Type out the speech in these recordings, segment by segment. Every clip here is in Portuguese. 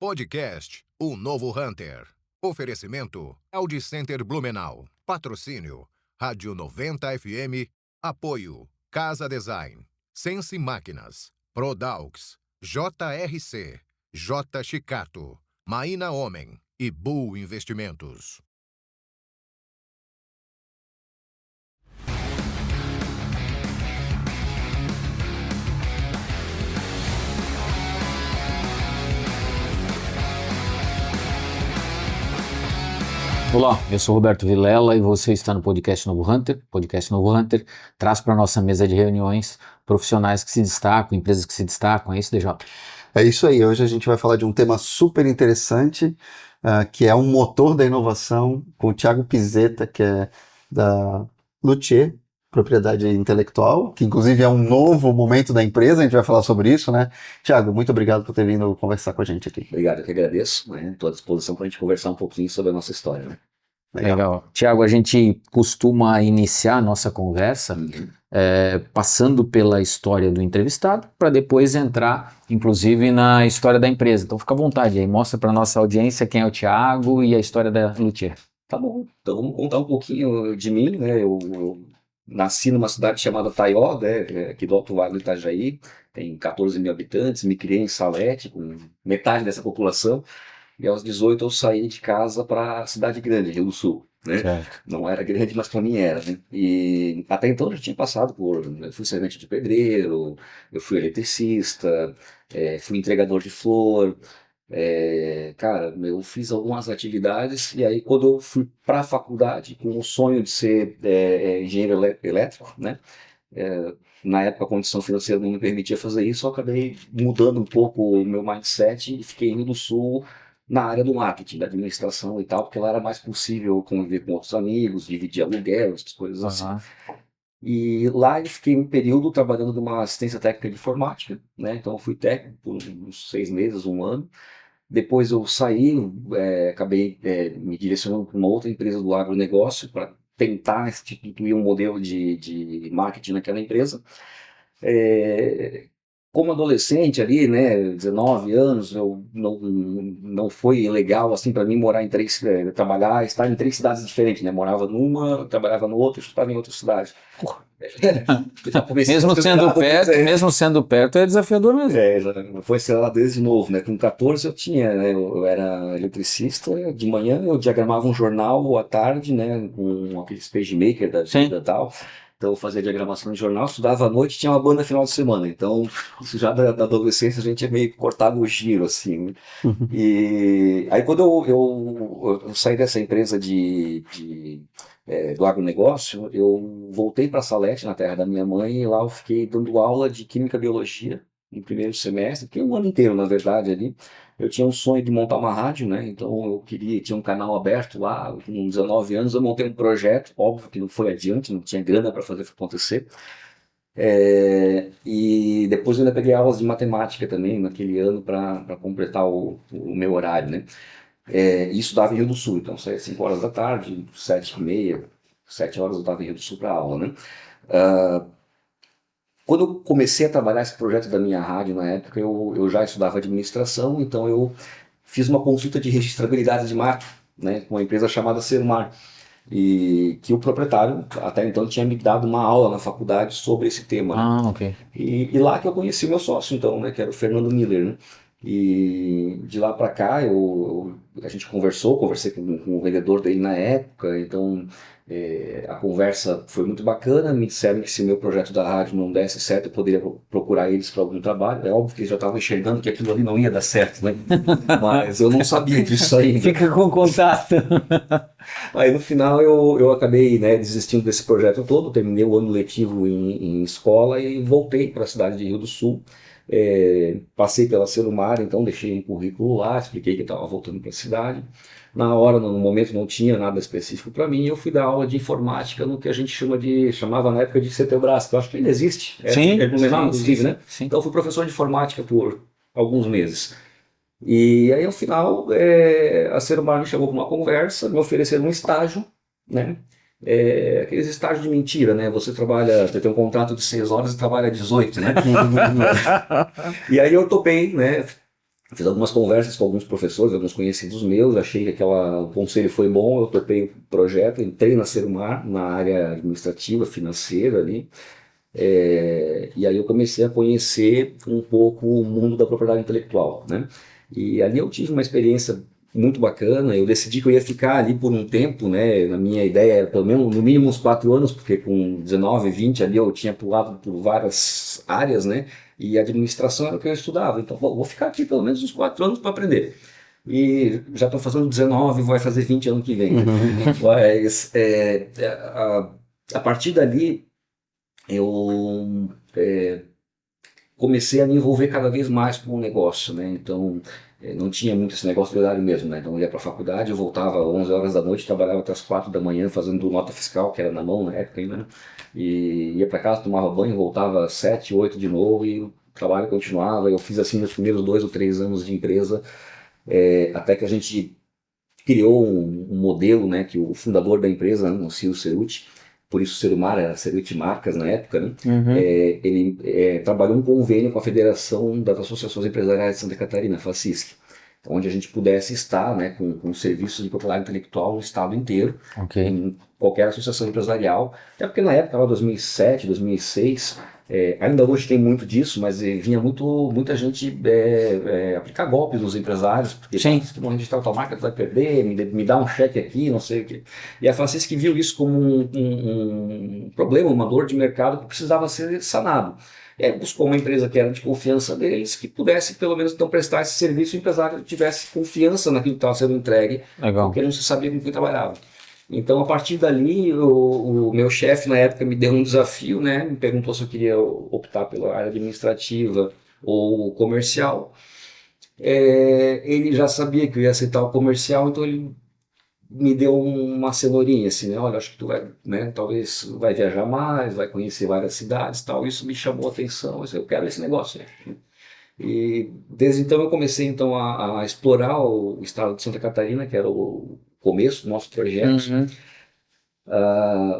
Podcast O Novo Hunter. Oferecimento Audi Center Blumenau. Patrocínio Rádio 90 FM. Apoio Casa Design. Sense Máquinas. Prodaux. JRC. J Chicato. Maína Homem e Bull Investimentos. Olá, eu sou Roberto Vilela e você está no Podcast Novo Hunter. Podcast Novo Hunter traz para a nossa mesa de reuniões profissionais que se destacam, empresas que se destacam. É isso, DJ? É isso aí. Hoje a gente vai falar de um tema super interessante, que é um motor da inovação, com o Thiago Pizzetta, que é da Luthier, propriedade intelectual, que inclusive é um novo momento da empresa, a gente vai falar sobre isso, né? Thiago, muito obrigado por ter vindo conversar com a gente aqui. Obrigado, eu que agradeço. Estou à disposição para a gente conversar um pouquinho sobre a nossa história. Né? Legal. Thiago, a gente costuma iniciar a nossa conversa passando pela história do entrevistado, para depois entrar, inclusive, na história da empresa. Então fica à vontade aí, mostra para a nossa audiência quem é o Thiago e a história da Luthier. Tá bom, então vamos contar um pouquinho de mim, né? Eu nasci numa cidade chamada Taió, né, aqui do Alto Vale do Itajaí, tem 14 mil habitantes, me criei em Salete, com metade dessa população, e aos 18 eu saí de casa para a cidade grande, Rio do Sul. Né? Certo. Não era grande, mas para mim era. Né? E até então eu já tinha passado eu fui servente de pedreiro, eu fui eletricista, fui entregador de flor. Cara, eu fiz algumas atividades e aí quando eu fui para a faculdade com o sonho de ser engenheiro elétrico, né? Na época a condição financeira não me permitia fazer isso, eu acabei mudando um pouco o meu mindset e fiquei indo do Sul na área do marketing, da administração e tal, porque lá era mais possível conviver com outros amigos, dividir aluguel, essas coisas assim. E lá eu fiquei um período trabalhando numa assistência técnica de informática, né? Então eu fui técnico por uns 6 meses, um ano. Depois eu saí, acabei me direcionando para uma outra empresa do agronegócio para tentar instituir um modelo de marketing naquela empresa. Como adolescente ali, né, 19 anos, eu não foi legal assim para mim morar trabalhar, estar em 3 cidades diferentes, né? Morava numa, trabalhava no outro, estava em outra cidade. Mesmo sendo perto é desafiador mesmo. Foi sei lá desde novo, né? Com 14 eu tinha, né? Eu era eletricista, de manhã eu diagramava um jornal à tarde, né? Com aqueles pagemaker da vida e tal. Então eu fazia diagramação de jornal, estudava à noite, tinha uma banda final de semana. Então, isso já da adolescência a gente é meio que cortava o giro, assim. Né? E aí quando eu saí dessa empresa do agronegócio, eu voltei para Salete, na terra da minha mãe, e lá eu fiquei dando aula de Química e Biologia no primeiro semestre, que é um ano inteiro, na verdade, ali. Eu tinha um sonho de montar uma rádio, né? Então eu tinha um canal aberto lá, com 19 anos eu montei um projeto, óbvio que não foi adiante, não tinha grana para fazer acontecer. E depois eu ainda peguei aulas de matemática também, naquele ano, para completar o meu horário, né? Isso dava em Rio do Sul, então saía 5 horas da tarde, 7h30, 7 horas eu estava em Rio do Sul para aula, né? Quando eu comecei a trabalhar esse projeto da minha rádio na época, eu já estudava administração, então eu fiz uma consulta de registrabilidade de marca, né, com uma empresa chamada Serumar, e que o proprietário até então tinha me dado uma aula na faculdade sobre esse tema. Né? Ok. E lá que eu conheci o meu sócio, então, né, que era o Fernando Miller, né? E de lá para cá a gente conversei com o vendedor dele na época, então a conversa foi muito bacana. Me disseram que se meu projeto da rádio não desse certo, eu poderia procurar eles para algum trabalho. É óbvio que eles já estavam enxergando que aquilo ali não ia dar certo, né? Mas eu não sabia disso aí. Fica com contato. Aí no final eu acabei, né, desistindo desse projeto todo, terminei o ano letivo em escola e voltei para a cidade de Rio do Sul. Passei pela Serumar, então deixei um currículo lá, expliquei que estava voltando para a cidade. Na hora, no momento, não tinha nada específico para mim, eu fui dar aula de informática no que a gente chamava na época de CTBRAS, que eu acho que ainda existe. Sim, inclusive, né? Sim. Então eu fui professor de informática por alguns meses. E aí, ao final, a Serumar me chamou para uma conversa, me ofereceram um estágio, né? Aqueles estágios de mentira, né? Você tem um contrato de 6 horas e trabalha 18, né? E aí eu topei, né? Fiz algumas conversas com alguns professores, alguns conhecidos meus, achei que o conselho foi bom, eu topei o projeto, entrei na Serumar, na área administrativa, financeira ali, e aí eu comecei a conhecer um pouco o mundo da propriedade intelectual, né? E ali eu tive uma experiência muito bacana, eu decidi que eu ia ficar ali por um tempo, né? Na minha ideia era pelo menos, no mínimo uns 4 anos, porque com 19, 20 ali eu tinha pulado por várias áreas, né? E a administração era o que eu estudava, então vou ficar aqui pelo menos uns 4 anos para aprender. E já estou fazendo 19, vai fazer 20 ano que vem, né? Mas a partir dali eu comecei a me envolver cada vez mais com o negócio, né? Então, não tinha muito esse negócio de horário mesmo, né? Então, eu ia para a faculdade, eu voltava às 11 horas da noite, trabalhava até as 4 da manhã fazendo nota fiscal, que era na mão na época ainda, né? E ia para casa, tomava banho, voltava às 7, 8 de novo e o trabalho continuava. Eu fiz assim nos primeiros 2 ou 3 anos de empresa, até que a gente criou um modelo, né? Que o fundador da empresa, né, o Ciro Cerutti, por isso Serumar era Cerutti Marcas na época, né? Ele trabalhou um convênio com a Federação das Associações Empresariais de Santa Catarina, FACISC, onde a gente pudesse estar, né, com serviços de propriedade intelectual no estado inteiro, em qualquer associação empresarial, até porque na época, lá 2007, 2006, ainda hoje tem muito disso, mas vinha muita gente aplicar golpes nos empresários, porque se não registrar a tua marca tu vai perder, me dá um cheque aqui, não sei o quê. E a Francisca viu isso como um problema, uma dor de mercado que precisava ser sanado. Buscou uma empresa que era de confiança deles, que pudesse pelo menos então prestar esse serviço e o empresário tivesse confiança naquilo que estava sendo entregue, porque não se sabia com quem trabalhava. Então, a partir dali, o meu chefe na época me deu um desafio, né? Me perguntou se eu queria optar pela área administrativa ou comercial. Ele já sabia que eu ia aceitar o comercial, então ele me deu uma cenourinha, assim, né? Olha, acho que tu vai, né? Talvez vai viajar mais, vai conhecer várias cidades, tal. Isso me chamou a atenção. Eu quero esse negócio, né? E desde então eu comecei então a explorar o estado de Santa Catarina, que era o começo do nosso projeto.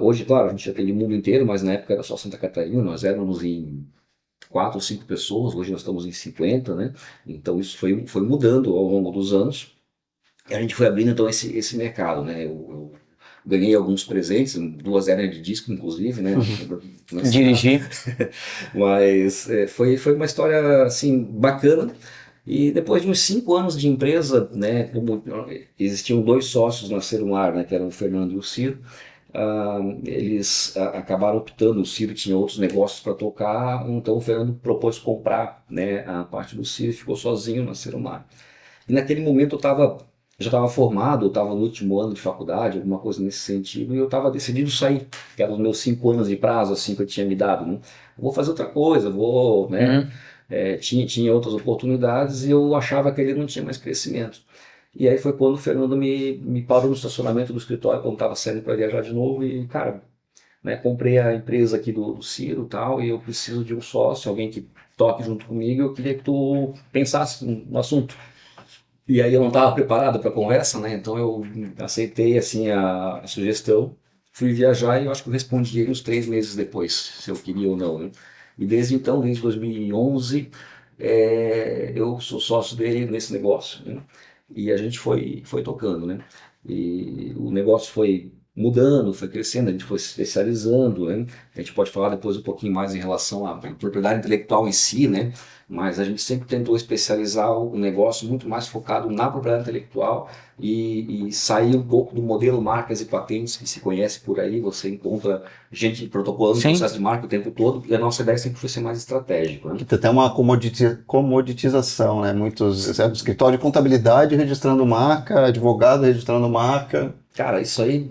Hoje, claro, a gente atende o mundo inteiro, mas na época era só Santa Catarina, nós éramos em 4 ou 5 pessoas, hoje nós estamos em 50, né? Então isso foi mudando ao longo dos anos, e a gente foi abrindo então esse mercado, né? Eu ganhei alguns presentes, 2 hernias de disco, inclusive, né? Dirigir. Mas foi uma história, assim, bacana. E depois de uns 5 anos de empresa, né, como existiam 2 sócios na Serumar, né, que eram o Fernando e o Ciro, eles acabaram optando, o Ciro tinha outros negócios para tocar, então o Fernando propôs comprar, né, a parte do Ciro e ficou sozinho na Serumar. E naquele momento eu já estava formado, eu estava no último ano de faculdade, alguma coisa nesse sentido, e eu estava decidido sair, que eram os meus 5 anos de prazo, assim, que eu tinha me dado, né? Vou fazer outra coisa, né? Tinha outras oportunidades e eu achava que ele não tinha mais crescimento. E aí foi quando o Fernando me parou no estacionamento do escritório, quando estava saindo para viajar de novo, e, cara, né, comprei a empresa aqui do Ciro e tal, e eu preciso de um sócio, alguém que toque junto comigo, eu queria que tu pensasse no assunto. E aí eu não estava preparado para a conversa, né? Então eu aceitei assim a sugestão, fui viajar e eu acho que eu respondi ele uns 3 meses depois, se eu queria ou não, né? E desde então, desde 2011, eu sou sócio dele nesse negócio, né? E a gente foi tocando, né? E o negócio foi mudando, foi crescendo, a gente foi se especializando, né? A gente pode falar depois um pouquinho mais em relação à propriedade intelectual em si, né? Mas a gente sempre tentou especializar o negócio muito mais focado na propriedade intelectual e sair um pouco do modelo marcas e patentes que se conhece por aí. Você encontra gente protocolando o processo de marca o tempo todo, e a nossa ideia sempre foi ser mais estratégico, né? Tem até uma comoditização, né? Muitos escritório de contabilidade registrando marca, advogado registrando marca. Cara, isso aí,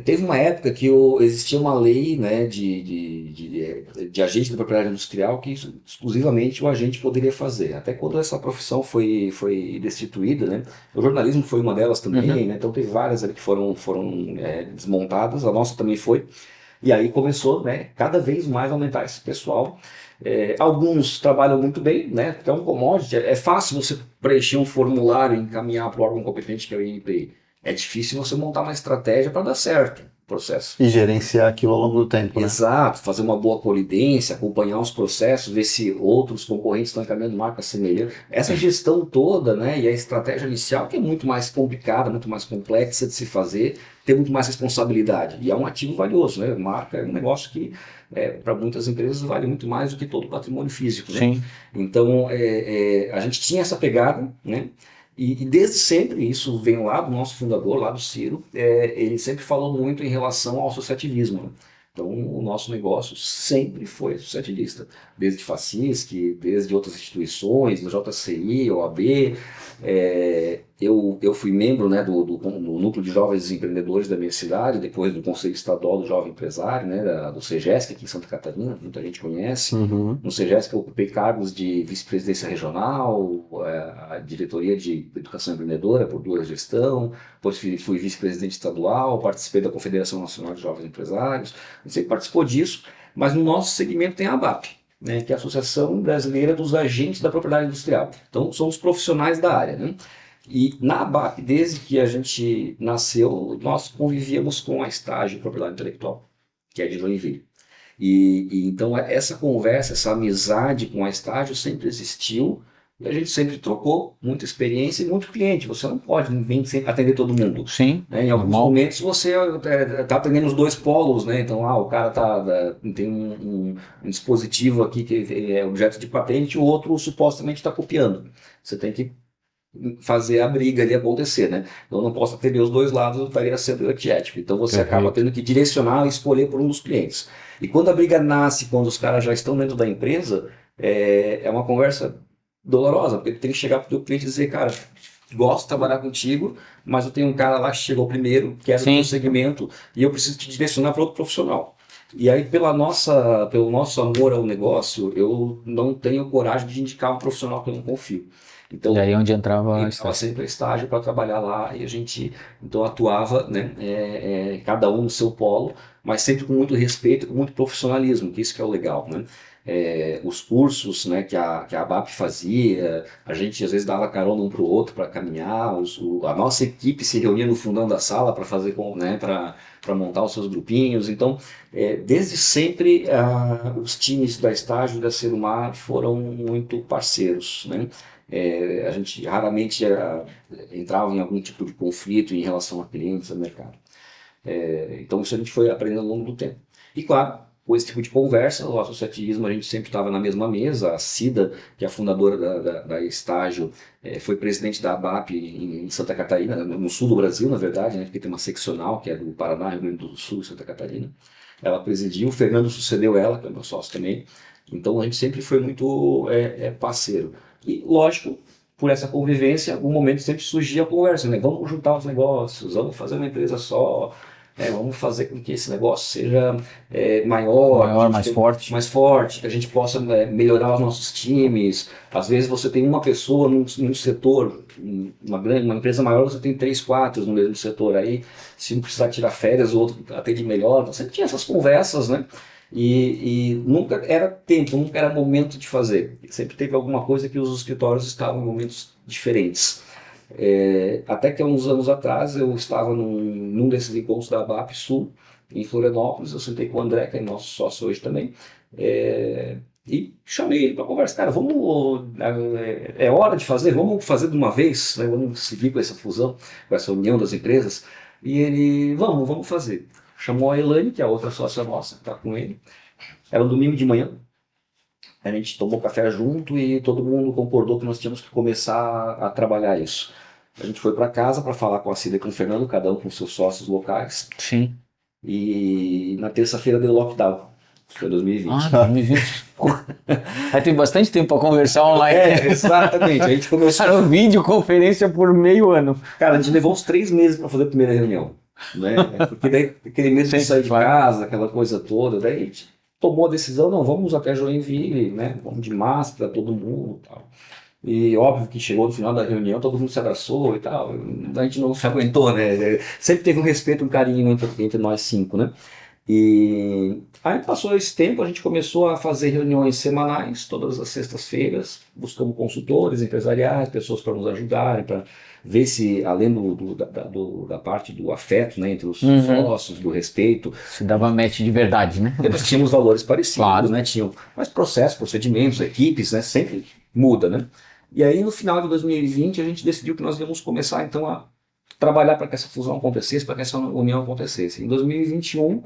teve uma época que existia uma lei, né, de agente de propriedade industrial que exclusivamente o agente poderia fazer. Até quando essa profissão foi destituída, né, o jornalismo foi uma delas também, né, então teve várias ali que foram desmontadas, a nossa também foi. E aí começou, né, cada vez mais a aumentar esse pessoal. Alguns trabalham muito bem, né, porque é um commodity, é fácil você preencher um formulário e encaminhar para o órgão competente que é o INPI. É difícil você montar uma estratégia para dar certo. processo. E gerenciar aquilo ao longo do tempo, né? Exato, fazer uma boa polidência, acompanhar os processos, ver se outros concorrentes estão encaminhando marcas semelhantes. Essa gestão toda, né, e a estratégia inicial, que é muito mais complicada, muito mais complexa de se fazer, tem muito mais responsabilidade. E é um ativo valioso, né? Marca é um negócio que, para muitas empresas, vale muito mais do que todo o patrimônio físico, né? Sim. Então, a gente tinha essa pegada, né? E desde sempre, isso vem lá do nosso fundador, lá do Ciro, ele sempre falou muito em relação ao associativismo, né? Então, o nosso negócio sempre foi associativista, desde Facisc, desde outras instituições, do JCI, OAB. Eu fui membro, né, do Núcleo de Jovens Empreendedores da minha cidade, depois do Conselho Estadual do Jovem Empresário, né, do CEGESC, aqui em Santa Catarina, muita gente conhece. Uhum. No CEGESC eu ocupei cargos de vice-presidência regional, a diretoria de educação empreendedora por 2 gestões, depois fui vice-presidente estadual, participei da Confederação Nacional de Jovens Empresários, você participou disso, mas no nosso segmento tem a ABAP, né, que é a Associação Brasileira dos Agentes da Propriedade Industrial. Então, são os profissionais da área, né? E na ABAP, desde que a gente nasceu, nós convivíamos com a Estágio Propriedade Intelectual, que é de Joinville. Então, essa conversa, essa amizade com a Estágio sempre existiu, e a gente sempre trocou muita experiência e muito cliente. Você não pode nem sempre atender todo mundo. Sim. Né? Em alguns momentos você está atendendo os dois polos, né? Então, o cara tem um dispositivo aqui que é objeto de patente, o outro supostamente está copiando. Você tem que fazer a briga ali acontecer, né? Eu não posso atender os dois lados, eu estaria sendo antiético. Então você acaba tendo que direcionar e escolher por um dos clientes. E quando a briga nasce, quando os caras já estão dentro da empresa, é uma conversa dolorosa, porque tem que chegar para o teu cliente e dizer, cara, gosto de trabalhar contigo, mas eu tenho um cara lá que chegou primeiro, quero o teu segmento, e eu preciso te direcionar para outro profissional. E aí, pelo nosso amor ao negócio, eu não tenho coragem de indicar um profissional que eu não confio. Então, e aí onde entrava sempre a Estágio para trabalhar lá, e a gente então atuava, né, cada um no seu polo, mas sempre com muito respeito, com muito profissionalismo, que isso que é o legal, né? Os cursos, né, que a ABAP fazia, a gente às vezes dava carona um para o outro para caminhar, a nossa equipe se reunia no fundão da sala para fazer, né, para montar os seus grupinhos. Então, desde sempre, os times da Estágio e da Serumar foram muito parceiros, né? A gente raramente entrava em algum tipo de conflito em relação a clientes, a mercado. Então isso a gente foi aprendendo ao longo do tempo. E claro, com esse tipo de conversa, o associativismo, a gente sempre estava na mesma mesa. A Cida, que é a fundadora da Estágio, foi presidente da ABAP em Santa Catarina, no sul do Brasil, na verdade, né, porque tem uma seccional que é do Paraná, Rio Grande do Sul, Santa Catarina. Ela presidiu, o Fernando sucedeu ela, que é meu sócio também. Então a gente sempre foi muito parceiro. E, lógico, por essa convivência, em algum momento sempre surgia a conversa, né? Vamos juntar os negócios, vamos fazer uma empresa só, vamos fazer com que esse negócio seja maior, mais forte, que a gente possa melhorar os nossos times. Às vezes você tem uma pessoa num setor, uma empresa maior, você tem 3, 4 no mesmo setor. Aí, se não precisar tirar férias, o outro atende melhor. Então, sempre tinha essas conversas, né? E nunca era tempo, nunca era momento de fazer. Sempre teve alguma coisa que os escritórios estavam em momentos diferentes. Até que há uns anos atrás eu estava num desses encontros da ABAP Sul, em Florianópolis. Eu sentei com o André, que é nosso sócio hoje também, e chamei ele para conversar. Cara, é hora de fazer, vamos fazer de uma vez, né? Vamos seguir com essa fusão, com essa união das empresas. E ele, vamos fazer. Chamou a Elaine, que é a outra sócia nossa, que está com ele. Era um domingo de manhã. A gente tomou café junto e todo mundo concordou que nós tínhamos que começar a trabalhar isso. A gente foi para casa para falar com a Cida e com o Fernando, cada um com seus sócios locais. Sim. E na terça-feira deu lockdown. Foi 2020. 2020. Aí tem bastante tempo para conversar online. Exatamente. A gente começou. Cara, videoconferência por meio ano. Cara, a gente levou uns 3 meses para fazer a primeira reunião. Né? Porque daí aquele medo de sair de casa, aquela coisa toda, daí a gente tomou a decisão, não, vamos até Joinville, né? Vamos de máscara, todo mundo e tal. E óbvio que chegou no final da reunião, todo mundo se abraçou e tal, a gente não se aguentou, né? Sempre teve um respeito, um carinho entre nós 5, né? E aí passou esse tempo, a gente começou a fazer reuniões semanais, todas as sextas-feiras, buscamos consultores empresariais, pessoas para nos ajudarem, para ver se, além da parte do afeto, né, entre os sócios, do respeito, Se dava match de verdade, né? nós tínhamos valores parecidos, Claro. né, tinham, mas processos, procedimentos, equipes, né, sempre muda, né. E aí no final de 2020 a gente decidiu que nós íamos começar então a trabalhar para que essa fusão acontecesse, para que essa união acontecesse. Em 2021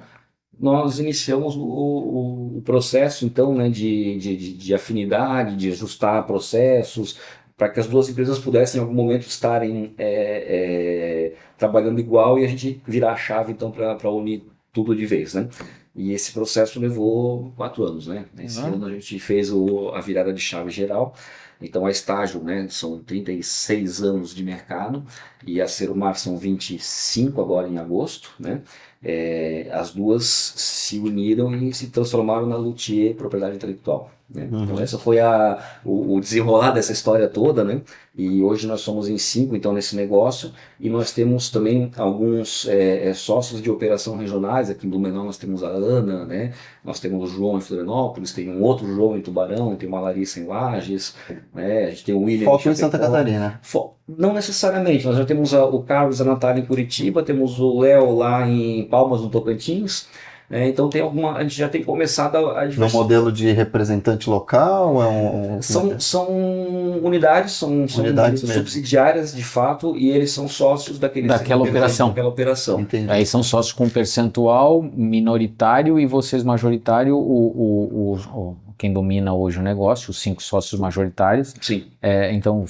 nós iniciamos o processo, então, né, de afinidade, de ajustar processos, para que as duas empresas pudessem, em algum momento, estarem trabalhando igual e a gente virar a chave, então, para unir tudo de vez, né? E esse processo levou 4 anos, né? Esse ano a gente fez a virada de chave geral. Então, a Estágio, né, são 36 anos de mercado e a Serumar são 25 agora em agosto, né? As duas se uniram e se transformaram na Luthier Propriedade Intelectual, né? Então essa foi o desenrolar dessa história toda, né? E hoje nós somos em 5 então nesse negócio e nós temos também alguns sócios de operação regionais. Aqui em Blumenau nós temos a Ana, né? Nós temos o João em Florianópolis, tem um outro João em Tubarão, tem uma Larissa em Lages, né? A gente tem o William Foco em Chapecó. Santa Catarina. Não necessariamente, nós já temos o Carlos e a Natália em Curitiba, temos o Léo lá em Palmas, no Tocantins, né? Então a gente já tem começado a No modelo de representante local? São unidades, são Unidades mesmo. subsidiárias de fato, e eles são sócios Daquela operação. daquela operação. Entendi. Aí são sócios com percentual minoritário e vocês majoritário, quem domina hoje o negócio, os 5 sócios majoritários. Sim. Então,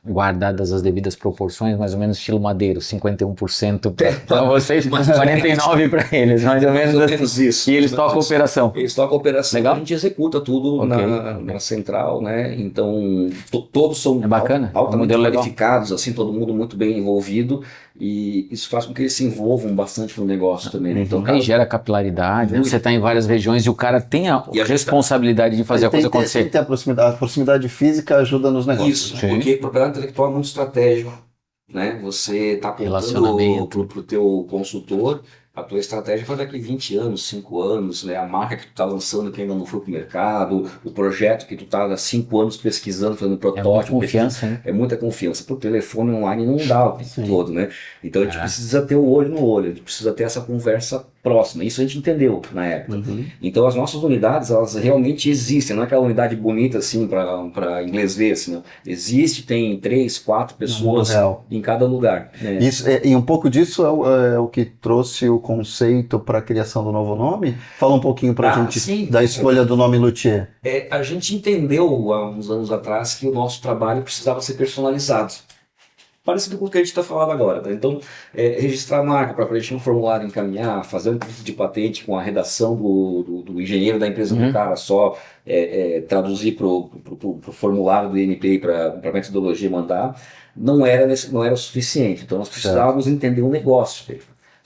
guardadas as devidas proporções, mais ou menos estilo Madeiro, 51% para vocês, 49% para eles, mais ou menos assim. Isso. E eles tocam a operação. Eles tocam a operação, Legal. a gente executa tudo Ok. na central, né? Então todos são É bacana, é um altamente modelo legal. qualificados, assim, todo mundo muito bem envolvido, e isso faz com que eles se envolvam bastante no negócio também, né? Então, Aí gera capilaridade, né? Muito. Você está em várias regiões e o cara tem a E a gente responsabilidade de fazer a coisa Tem acontecer. que ter a proximidade física ajuda nos negócios. Isso, Sim. porque propriedade intelectual é muito estratégico, né? Você está contando Relacionamento. para o teu consultor a tua estratégia para daqui 20 anos, 5 anos, né? A marca que tu está lançando que ainda não foi para o mercado, o projeto que tu está há 5 anos pesquisando, fazendo É muita protótipo. confiança, né? É muita confiança. Para o telefone online não dá o tempo Sim. todo, né? Então a gente precisa ter o olho no olho, a gente precisa ter essa conversa próxima. Isso a gente entendeu na época. Então as nossas unidades, elas realmente existem, não é aquela unidade bonita assim para inglês ver, assim, não. Existe, tem 3, 4 pessoas real. em cada lugar, né? Isso, e um pouco disso é o que trouxe o conceito para a criação do novo nome? Fala um pouquinho para a gente Sim. da escolha do nome Luthier. A gente entendeu há uns anos atrás que o nosso trabalho precisava ser personalizado. Parecido com o que a gente está falando agora, né? Então, registrar a marca para preencher um formulário, encaminhar, fazer um pedido de patente com a redação do engenheiro da empresa do cara, só traduzir para o formulário do INPI para a metodologia mandar, não era o suficiente. Então, nós precisávamos entender o negócio dele.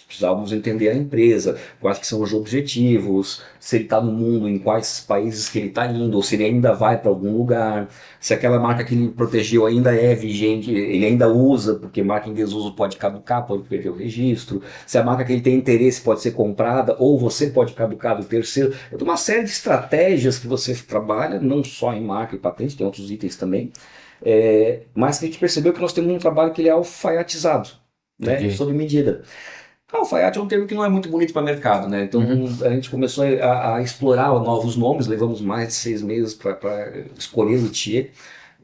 Precisávamos entender a empresa, quais que são os objetivos, se ele está no mundo, em quais países que ele está indo, ou se ele ainda vai para algum lugar, se aquela marca que ele protegeu ainda é vigente, ele ainda usa, porque marca em desuso pode caducar, pode perder o registro, se a marca que ele tem interesse pode ser comprada, ou você pode caducar do terceiro. Tem uma série de estratégias que você trabalha, não só em marca e patente, tem outros itens também, mas que a gente percebeu que nós temos um trabalho que ele é alfaiatizado, né, sob medida. Alfaiate é um termo que não é muito bonito para mercado, né? Então a gente começou a explorar novos nomes, levamos mais de 6 meses para escolher o luthier.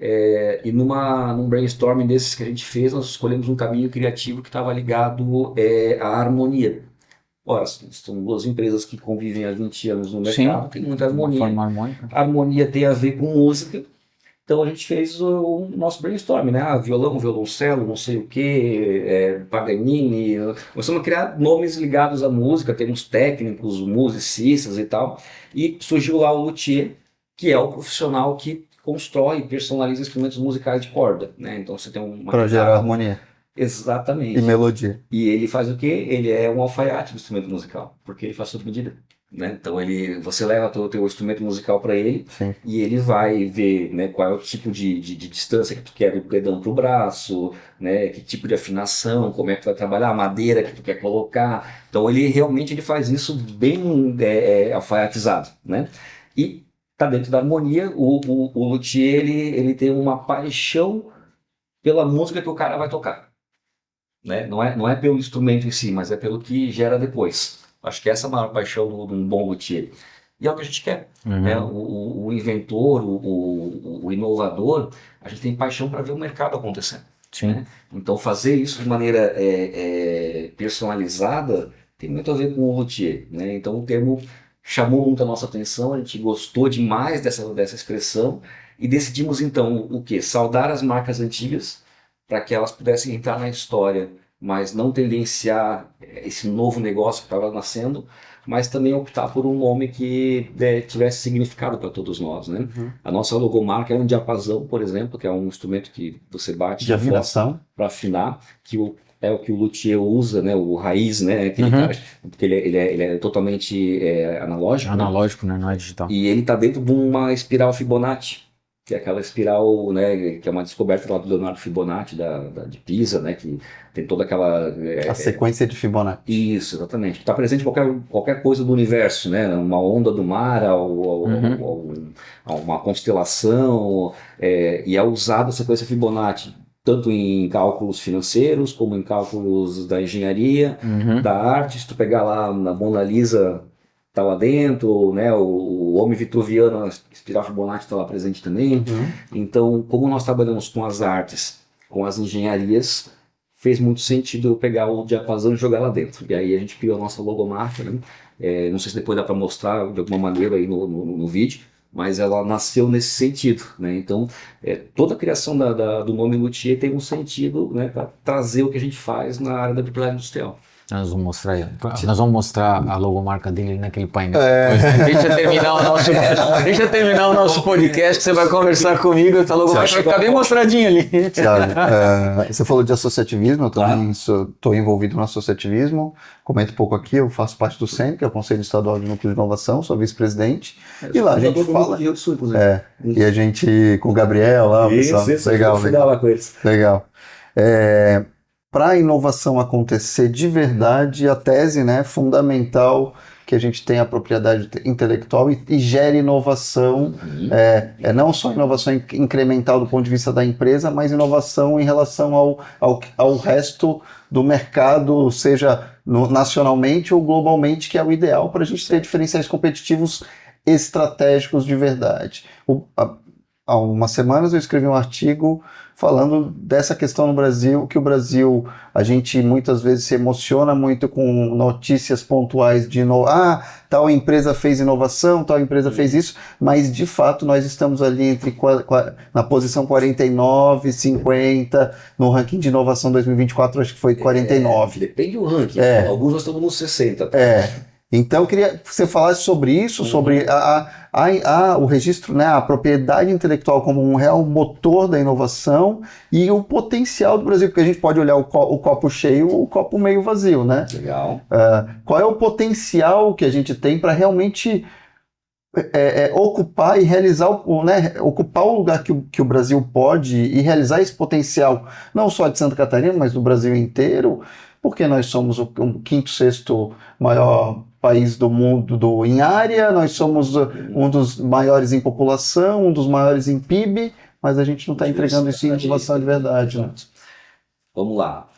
E num brainstorming desses que a gente fez, nós escolhemos um caminho criativo que estava ligado à harmonia. Ora, são 2 empresas que convivem há 20 anos no mercado, tem muita harmonia. Forma harmônica. A harmonia tem a ver com música. Então a gente fez o nosso brainstorm, né? Violão, violoncelo, não sei o que, Paganini. Começamos a criar nomes ligados à música, temos técnicos, musicistas e tal. E surgiu lá o luthier, que é o profissional que constrói e personaliza instrumentos musicais de corda, né? Então você tem uma Para gerar harmonia Exatamente. e melodia. E ele faz o quê? Ele é um alfaiate do instrumento musical, porque ele faz sob medida. né? Então você leva o teu instrumento musical para ele Sim. e ele vai ver, né, qual é o tipo de distância que tu quer do dedão pro braço, né, que tipo de afinação, como é que tu vai trabalhar, a madeira que tu quer colocar. Então ele faz isso bem alfaiatizado, né? E tá dentro da harmonia. O luthier ele tem uma paixão pela música que o cara vai tocar, né? Não é pelo instrumento em si, mas é pelo que gera depois. Acho que essa é a maior paixão de um bom luthier. E é o que a gente quer, né? O inventor, o inovador, a gente tem paixão para ver o mercado acontecendo. Sim. Né? Então fazer isso de maneira personalizada tem muito a ver com o luthier, né? Então o termo chamou muito a nossa atenção, a gente gostou demais dessa expressão e decidimos então o quê? Saudar as marcas antigas para que elas pudessem entrar na história, mas não tendenciar esse novo negócio que estava nascendo, mas também optar por um nome que tivesse significado para todos nós, né? A nossa logomarca é um diapasão, por exemplo, que é um instrumento que você bate De afinação. para afinar, é o que o luthier usa, né? O raiz, né? Aquele cara, porque ele é totalmente analógico, né? Analógico, né? Não é digital. E ele está dentro de uma espiral Fibonacci, que é aquela espiral, né, que é uma descoberta lá do Leonardo Fibonacci de Pisa, né, que tem toda aquela... A sequência de Fibonacci. Isso, exatamente. Que está presente em qualquer coisa do universo, né, uma onda do mar, a uma constelação, e é usada a sequência Fibonacci, tanto em cálculos financeiros, como em cálculos da engenharia, da arte. Se tu pegar lá na Mona Lisa, tá lá dentro, né? O homem vitruviano, a espiral Fibonacci está lá presente também. Então, como nós trabalhamos com as artes, com as engenharias, fez muito sentido eu pegar o diapasão e jogar lá dentro. E aí a gente criou a nossa logomarca, né? Não sei se depois dá para mostrar de alguma maneira aí no vídeo, mas ela nasceu nesse sentido, né? Então, toda a criação do nome luthier tem um sentido, né, para trazer o que a gente faz na área da propriedade industrial. Nós vamos mostrar a logomarca dele naquele painel. Deixa terminar o nosso podcast que você vai conversar comigo. A logomarca vai ficar bem mostradinha ali. Thiago, você falou de associativismo, eu também estou envolvido no associativismo. Comento um pouco aqui, eu faço parte do CEN, que é o Conselho Estadual de Núcleo de Inovação, sou vice-presidente. E lá a gente fala... E a gente, com o Gabriel lá, legal. Legal. Para a inovação acontecer de verdade, a tese, né, fundamental que a gente tenha a propriedade intelectual e gere inovação, não só inovação incremental do ponto de vista da empresa, mas inovação em relação ao resto do mercado, seja nacionalmente ou globalmente, que é o ideal para a gente ter diferenciais competitivos estratégicos de verdade. Há umas semanas eu escrevi um artigo falando dessa questão no Brasil, que o Brasil, a gente muitas vezes se emociona muito com notícias pontuais de tal empresa fez inovação, tal empresa fez isso, mas de fato nós estamos ali na posição 49, 50, no ranking de inovação 2024, acho que foi 49. Depende do ranking, alguns nós estamos nos 60. Então eu queria que você falasse sobre isso, sobre o registro, né, a propriedade intelectual como um real motor da inovação e o potencial do Brasil, porque a gente pode olhar o copo cheio ou o copo meio vazio, né? Legal. Qual é o potencial que a gente tem para realmente ocupar e realizar, ocupar o lugar que o Brasil pode e realizar esse potencial, não só de Santa Catarina, mas do Brasil inteiro, porque nós somos o quinto, sexto maior país do mundo em área, nós somos um dos maiores em população, um dos maiores em PIB, mas a gente não está entregando isso em inovação de verdade. Né? Vamos lá.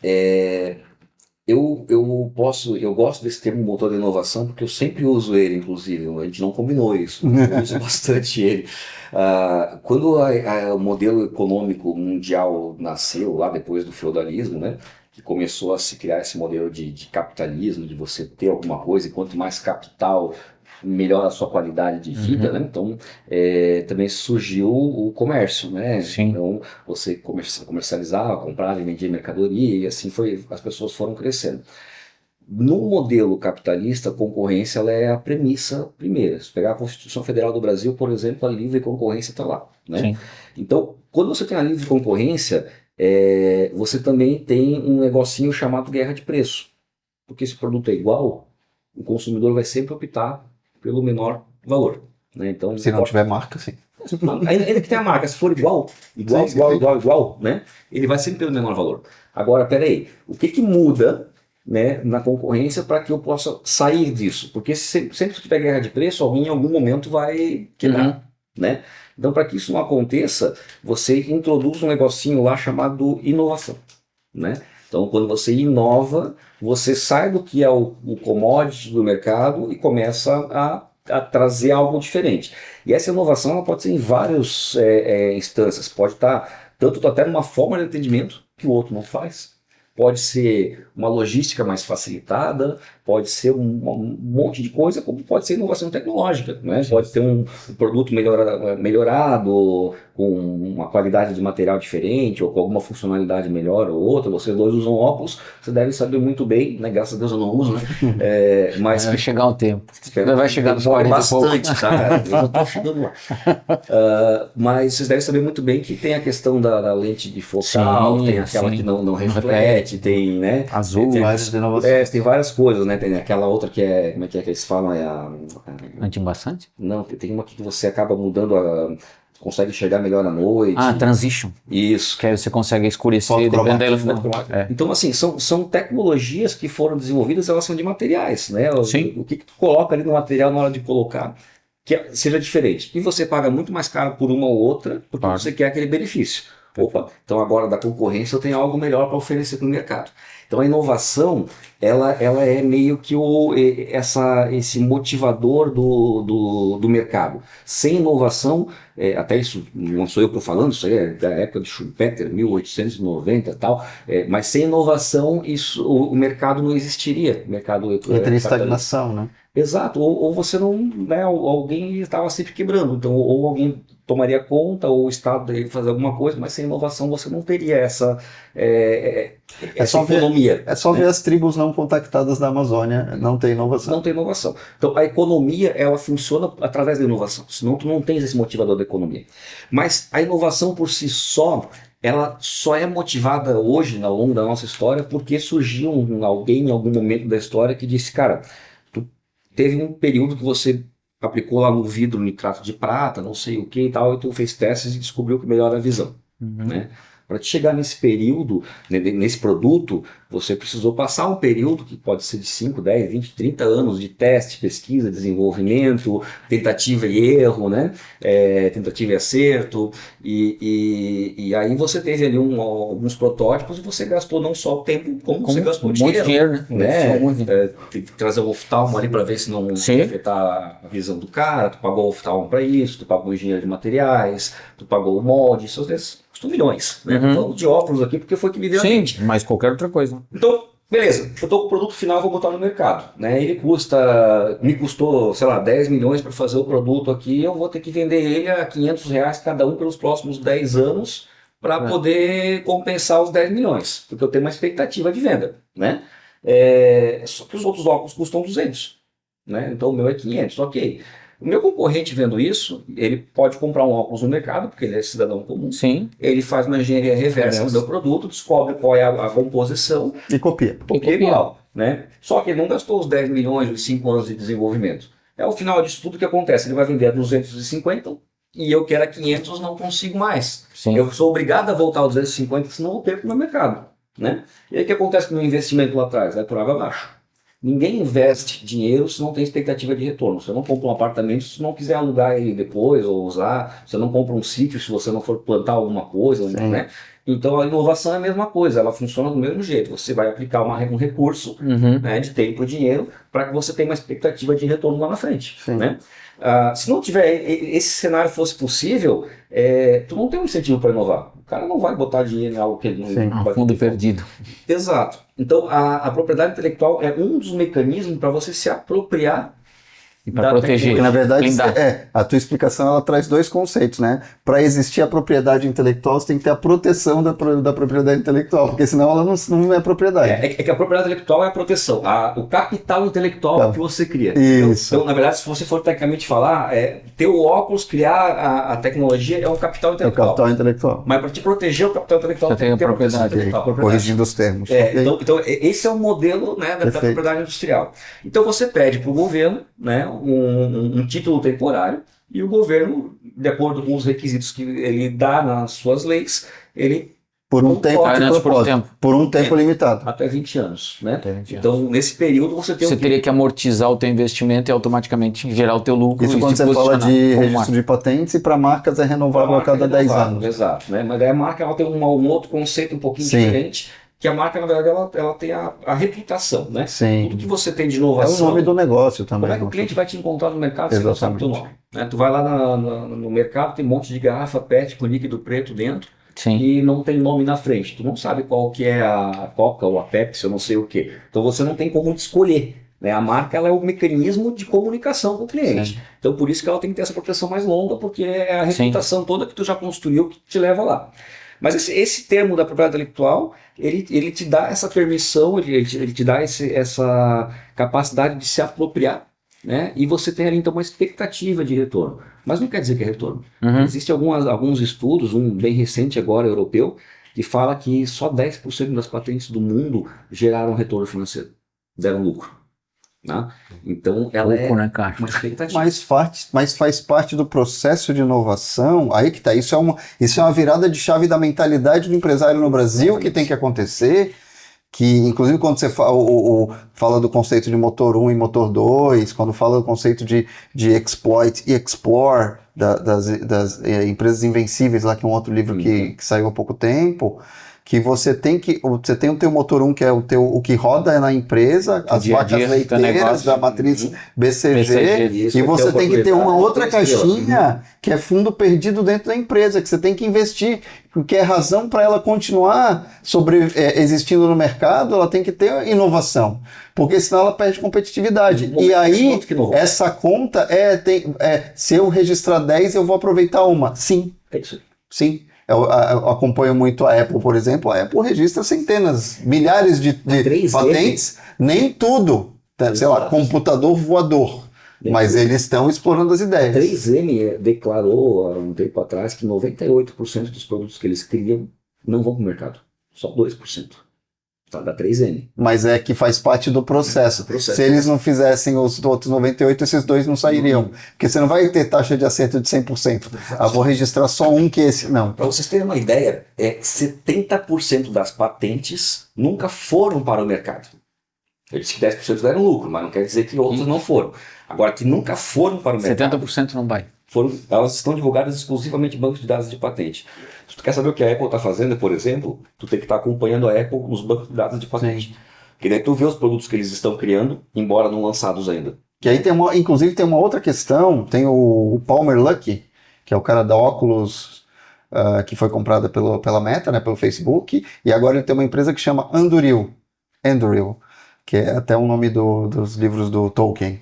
Eu gosto desse termo motor de inovação porque eu sempre uso ele, inclusive, a gente não combinou isso, eu uso bastante ele. Quando o modelo econômico mundial nasceu, lá depois do feudalismo, né, que começou a se criar esse modelo de capitalismo, de você ter alguma coisa, e quanto mais capital, melhor a sua qualidade de vida, né? Então, também surgiu o comércio, né? Sim. Então, você comercializava, comprava e vendia mercadoria, e assim as pessoas foram crescendo. No modelo capitalista, a concorrência ela é a premissa primeira. Se pegar a Constituição Federal do Brasil, por exemplo, a livre concorrência está lá, né? Sim. Então, quando você tem a livre concorrência, você também tem um negocinho chamado guerra de preço. Porque se o produto é igual, o consumidor vai sempre optar pelo menor valor. Né? Então, Se não tiver marca, sim. Ainda que tenha marca, se for igual, né? Ele vai sempre pelo menor valor. Agora, peraí, o que muda, né, na concorrência para que eu possa sair disso? Porque sempre que tiver guerra de preço, alguém em algum momento vai quebrar, né? Então, para que isso não aconteça, você introduz um negocinho lá chamado inovação, né? Então, quando você inova, você sai do que é o commodity do mercado e começa a trazer algo diferente. E essa inovação ela pode ser em várias instâncias. Pode estar tanto até numa forma de atendimento que o outro não faz. Pode ser uma logística mais facilitada, pode ser um monte de coisa, como pode ser inovação tecnológica, né? Pode ter um produto melhorado, com uma qualidade de material diferente, ou com alguma funcionalidade melhor ou outra. Vocês dois usam óculos, você deve saber muito bem, né? Graças a Deus eu não uso, né? Mas vai chegar o tempo. Vai chegar nos 40 bastante, tá? Eu já estou chegando lá. Mas vocês devem saber muito bem que tem a questão da lente bifocal, tem aquela que não reflete, tem, né? Azul, tem várias coisas, né? Tem aquela outra que é, como é que eles falam? Anti-embaçante? Não, tem uma que você acaba mudando consegue enxergar melhor à noite. Transition. Isso. Que aí você consegue escurecer, dependendo Então, assim, são tecnologias que foram desenvolvidas em relação de materiais, né? O que tu coloca ali no material na hora de colocar que seja diferente. E você paga muito mais caro por uma ou outra, porque você quer aquele benefício. Opa, então agora da concorrência eu tenho algo melhor para oferecer para o mercado. Então a inovação, ela é meio que esse motivador do mercado. Sem inovação, até isso, não sou eu que estou falando, isso aí é da época de Schumpeter, 1890 e tal, mas sem inovação o mercado não existiria. O mercado entra em estagnação, né? Exato, ou você não, né, alguém estava sempre quebrando, então ou alguém tomaria conta, ou o Estado deveria fazer alguma coisa, mas sem inovação você não teria essa economia. É só ver as tribos não contactadas da Amazônia, não tem inovação. Não tem inovação. Então a economia, ela funciona através da inovação, senão tu não tens esse motivador da economia. Mas a inovação por si só, ela só é motivada hoje, ao longo da nossa história, porque surgiu alguém em algum momento da história que disse, cara, teve um período que você aplicou lá no vidro nitrato de prata, não sei o que e tal, e tu fez testes e descobriu que melhora a visão, né? Para te chegar nesse período, nesse produto, você precisou passar um período que pode ser de 5, 10, 20, 30 anos de teste, pesquisa, desenvolvimento, tentativa e erro, né? Tentativa e acerto, e aí você teve ali alguns protótipos e você gastou não só o tempo, como você gastou dinheiro, né? Tem que trazer o oftalmo ali para ver se não afetar a visão do cara, tu pagou o oftalmo para isso, tu pagou o engenheiro de materiais, tu pagou o molde, isso às vezes custou milhões, né? Falando de óculos aqui porque foi que me deu a mente. Mas qualquer outra coisa. Então, beleza, eu estou com o produto final, vou botar no mercado, né? Ele me custou, sei lá, 10 milhões para fazer o produto aqui, eu vou ter que vender ele a R$500 cada um pelos próximos 10 anos para poder compensar os 10 milhões, porque eu tenho uma expectativa de venda, né? Só que os outros óculos custam 200, né? Então o meu é 500, ok. O meu concorrente vendo isso, ele pode comprar um óculos no mercado, porque ele é cidadão comum. Sim. Ele faz uma engenharia reversa no meu produto, descobre qual é a composição. E copia. Copia igual, né? Só que ele não gastou os 10 milhões, os 5 anos de desenvolvimento. Ao final disso tudo, o que acontece? Ele vai vender a 250 e eu quero a 500, não consigo mais. Sim. Eu sou obrigado a voltar aos 250, senão eu perco o meu mercado, né? E aí o que acontece com o meu investimento lá atrás? Vai por água abaixo. Ninguém investe dinheiro se não tem expectativa de retorno. Você não compra um apartamento se não quiser alugar ele depois ou usar. Você não compra um sítio se você não for plantar alguma coisa, né? Então a inovação é a mesma coisa, ela funciona do mesmo jeito. Você vai aplicar um recurso, né, de tempo e dinheiro para que você tenha uma expectativa de retorno lá na frente, né? Se não tiver, esse cenário fosse possível, tu não tem um incentivo para inovar. O cara não vai botar dinheiro em algo que ele não vai fundo perdido. Exato. Então a propriedade intelectual é um dos mecanismos para você se apropriar e para proteger. Porque, na verdade, a tua explicação ela traz dois conceitos, né? Para existir a propriedade intelectual, você tem que ter a proteção da propriedade intelectual, porque senão ela não é propriedade. É que a propriedade intelectual é a proteção. O capital intelectual é o que você cria. Isso. Então, na verdade, se você for tecnicamente falar, ter o óculos, criar a tecnologia é um capital intelectual. É o capital intelectual. Mas para te proteger o capital intelectual, você tem a propriedade. Corrigindo os termos. Então, esse é o modelo, né, da propriedade industrial. Então, você pede para o governo, né, um título temporário e o governo, de acordo com os requisitos que ele dá nas suas leis, ele Por um tempo, por um tempo limitado. até 20 anos, né? Até 20 anos. Então, nesse período, você tem Você teria que amortizar o teu investimento e automaticamente gerar o teu lucro. Isso e quando se você fala posicionar de como registro marca. de patentes, e para marcas é renovável a cada 10 anos. Exato, né? Mas aí a marca ela tem um outro conceito um pouquinho Sim. diferente, que a marca, na verdade, ela tem a reputação, né? Sim. Tudo que você tem de É o inovação. nome do negócio também. Como é que o cliente vai te encontrar no mercado se não sabe o teu nome? Né? Tu vai lá no mercado, tem um monte de garrafa PET com líquido preto dentro Sim. e não tem nome na frente. Tu não sabe qual que é a Coca ou a Pepsi, eu não sei o quê. Então você não tem como te escolher. Né? A marca ela é o mecanismo de comunicação com o cliente. Sim. Então por isso que ela tem que ter essa proteção mais longa, porque é a reputação toda que tu já construiu que te leva lá. Mas esse termo da propriedade intelectual, ele te dá essa permissão, ele te dá essa capacidade de se apropriar, né? E você tem ali então uma expectativa de retorno. Mas não quer dizer que é retorno. Uhum. Existem alguns estudos, um bem recente agora, europeu, que fala que só 10% das patentes do mundo geraram retorno financeiro, deram lucro. Né? Então ela Lucro, é né, cara? uma expectativa. Mas faz parte do processo de inovação, aí que tá, isso é uma virada de chave da mentalidade do empresário no Brasil que tem que acontecer, que inclusive quando você fala do conceito de motor 1 e motor 2, quando fala do conceito de exploit e explore das empresas invencíveis, lá que é um outro livro que saiu há pouco tempo, que você tem o teu motor 1, que é o que roda na empresa, as vacas leiteiras da matriz BCG, e você tem que ter uma outra caixinha que é fundo perdido dentro da empresa, que você tem que investir, porque é razão para ela continuar existindo no mercado, ela tem que ter inovação, porque senão ela perde competitividade. E aí, essa conta se eu registrar 10, eu vou aproveitar uma. Sim. É isso. Sim. Eu acompanho muito a Apple, por exemplo. A Apple registra centenas, milhares de patentes, nem tudo, sei lá, computador voador, mas eles estão explorando as ideias. A 3M declarou há um tempo atrás que 98% dos produtos que eles criam não vão para o mercado, só 2%. Tá, da 3M. Mas é que faz parte do processo. Se eles não fizessem os outros 98%, esses dois não sairiam. Porque você não vai ter taxa de acerto de 100%. Vou registrar só um que esse... Não. Para vocês terem uma ideia, 70% das patentes nunca foram para o mercado. Eu disse que 10% deram lucro, mas não quer dizer que outros não foram. Agora, que nunca foram para o mercado... 70% não vai. Elas estão divulgadas exclusivamente em bancos de dados de patente. Se tu quer saber o que a Apple está fazendo, por exemplo, tu tem que estar acompanhando a Apple nos bancos de dados de patente. Que daí tu vê os produtos que eles estão criando, embora não lançados ainda. Que aí inclusive tem uma outra questão, tem o Palmer Luckey, que é o cara da Oculus, que foi comprada pela Meta, né, pelo Facebook, e agora ele tem uma empresa que chama Anduril, que é até o nome dos livros do Tolkien.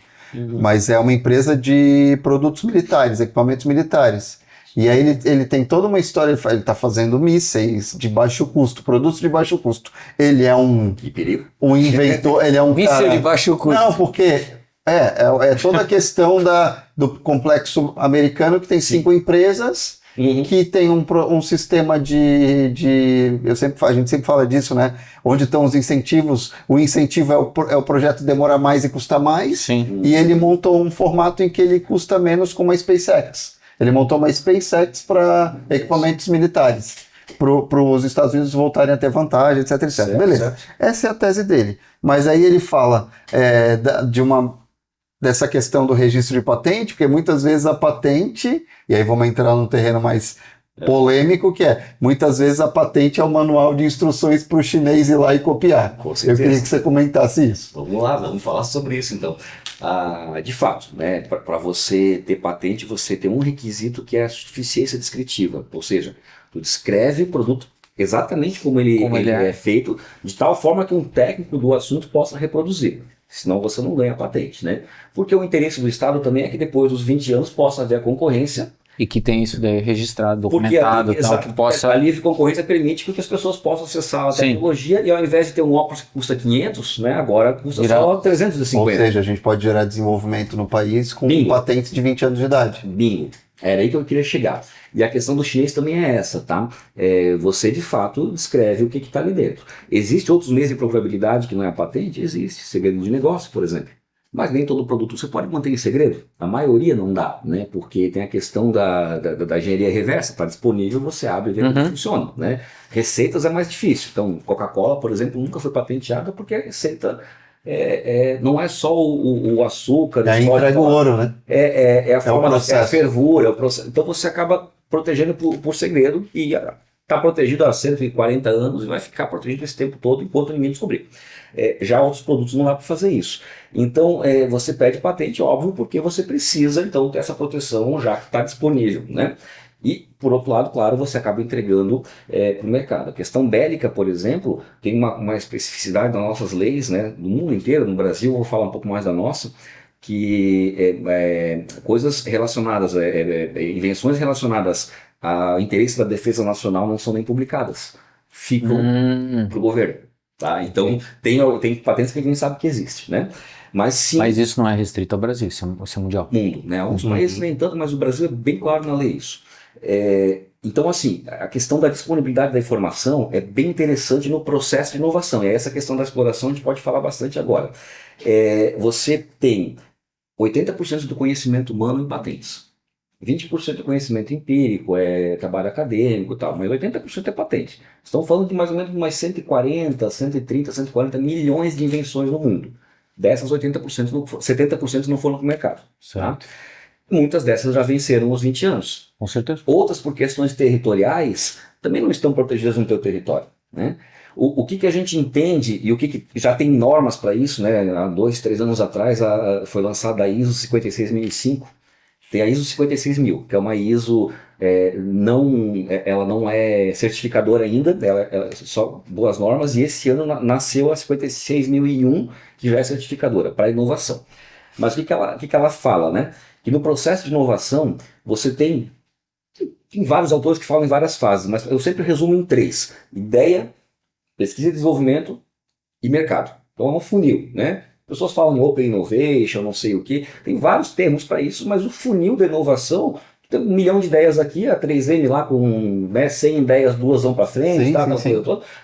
Mas é uma empresa de produtos militares, equipamentos militares. E aí ele tem toda uma história, ele está fazendo mísseis de baixo custo, produtos de baixo custo. Ele é um inventor, ele é um míssil cara... de baixo custo. Não, porque é toda a questão do complexo americano, que tem 5 empresas, que tem um sistema a gente sempre fala disso, né? Onde estão os incentivos, o incentivo é o projeto demora mais e custa mais. Sim. E ele montou um formato em que ele custa menos com uma SpaceX. Ele montou uma SpaceX para equipamentos militares, para os Estados Unidos voltarem a ter vantagem, etc, etc. Certo, beleza. certo. Essa é a tese dele. Mas aí ele fala dessa questão do registro de patente, porque muitas vezes a patente, e aí vamos entrar num terreno mais polêmico, que muitas vezes a patente é o manual de instruções para o chinês ir lá e copiar. Com certeza. Eu queria que você comentasse isso. Vamos lá, vamos falar sobre isso então. De fato, né, para você ter patente, você tem um requisito que é a suficiência descritiva, ou seja, tu descreve o produto exatamente como ele é feito, de tal forma que um técnico do assunto possa reproduzir. Senão você não ganha patente, né? Porque o interesse do Estado também é que depois dos 20 anos possa haver a concorrência. E que tem isso daí registrado, documentado, que possa... A livre concorrência permite que as pessoas possam acessar a tecnologia e ao invés de ter um óculos que custa 500, né, agora custa só 350. Ou seja, a gente pode gerar desenvolvimento no país com patentes de 20 anos de idade. Bingo. Era aí que eu queria chegar. E a questão do chinês também é essa, tá? Você, de fato, descreve o que está ali dentro. Existem outros meios de procurabilidade que não é a patente? Existe. Segredo de negócio, por exemplo. Mas nem todo produto você pode manter em segredo. A maioria não dá, né? Porque tem a questão da engenharia reversa. Está disponível, você abre e vê como funciona, né? Receitas é mais difícil. Então, Coca-Cola, por exemplo, nunca foi patenteada porque a receita não é só o açúcar. E aí entrega o ouro, né? É a forma, processo. é a fervura, é o processo. Então você acaba protegendo por segredo e está protegido há 140 anos e vai ficar protegido esse tempo todo enquanto ninguém descobrir. Já outros produtos não dá para fazer isso. Então você pede patente, óbvio, porque você precisa então ter essa proteção já que está disponível, né? E, por outro lado, claro, você acaba entregando para o mercado. A questão bélica, por exemplo, tem uma especificidade das nossas leis, né, do mundo inteiro. No Brasil, vou falar um pouco mais da nossa, que coisas relacionadas, invenções relacionadas ao interesse da defesa nacional não são nem publicadas. Ficam para o governo. Tá? Então, tem patentes que a gente sabe que existe, né? Mas sim. Mas isso não é restrito ao Brasil, isso é mundial. Mundo, né? Alguns países nem tanto, mas o Brasil é bem claro na lei isso. Então, assim, a questão da disponibilidade da informação é bem interessante no processo de inovação. E essa questão da exploração a gente pode falar bastante agora. Você tem 80% do conhecimento humano em patentes. 20% do conhecimento empírico, trabalho acadêmico e tal, mas 80% é patente. Estamos falando de mais ou menos umas 140, 130, 140 milhões de invenções no mundo. Dessas, 70% não foram para o mercado. Tá? Muitas dessas já venceram os 20 anos. Com certeza. Outras, por questões territoriais, também não estão protegidas no teu território. Né? O que a gente entende, e o que já tem normas para isso, né? Há 2, 3 anos atrás foi lançada a ISO 56005. Tem a ISO 56000, que é uma ISO, ela não é certificadora ainda, ela é só boas normas, e esse ano nasceu a 56001, que já é certificadora para inovação. Mas o que ela fala, né? Que no processo de inovação, você tem vários autores que falam em várias fases, mas eu sempre resumo em 3. Ideia, pesquisa e desenvolvimento e mercado. Então é um funil, né? Pessoas falam em Open Innovation, não sei o que, tem vários termos para isso, mas o funil da inovação, tem 1 milhão de ideias aqui, a 3M lá com 100 ideias, 2 vão para frente, sim.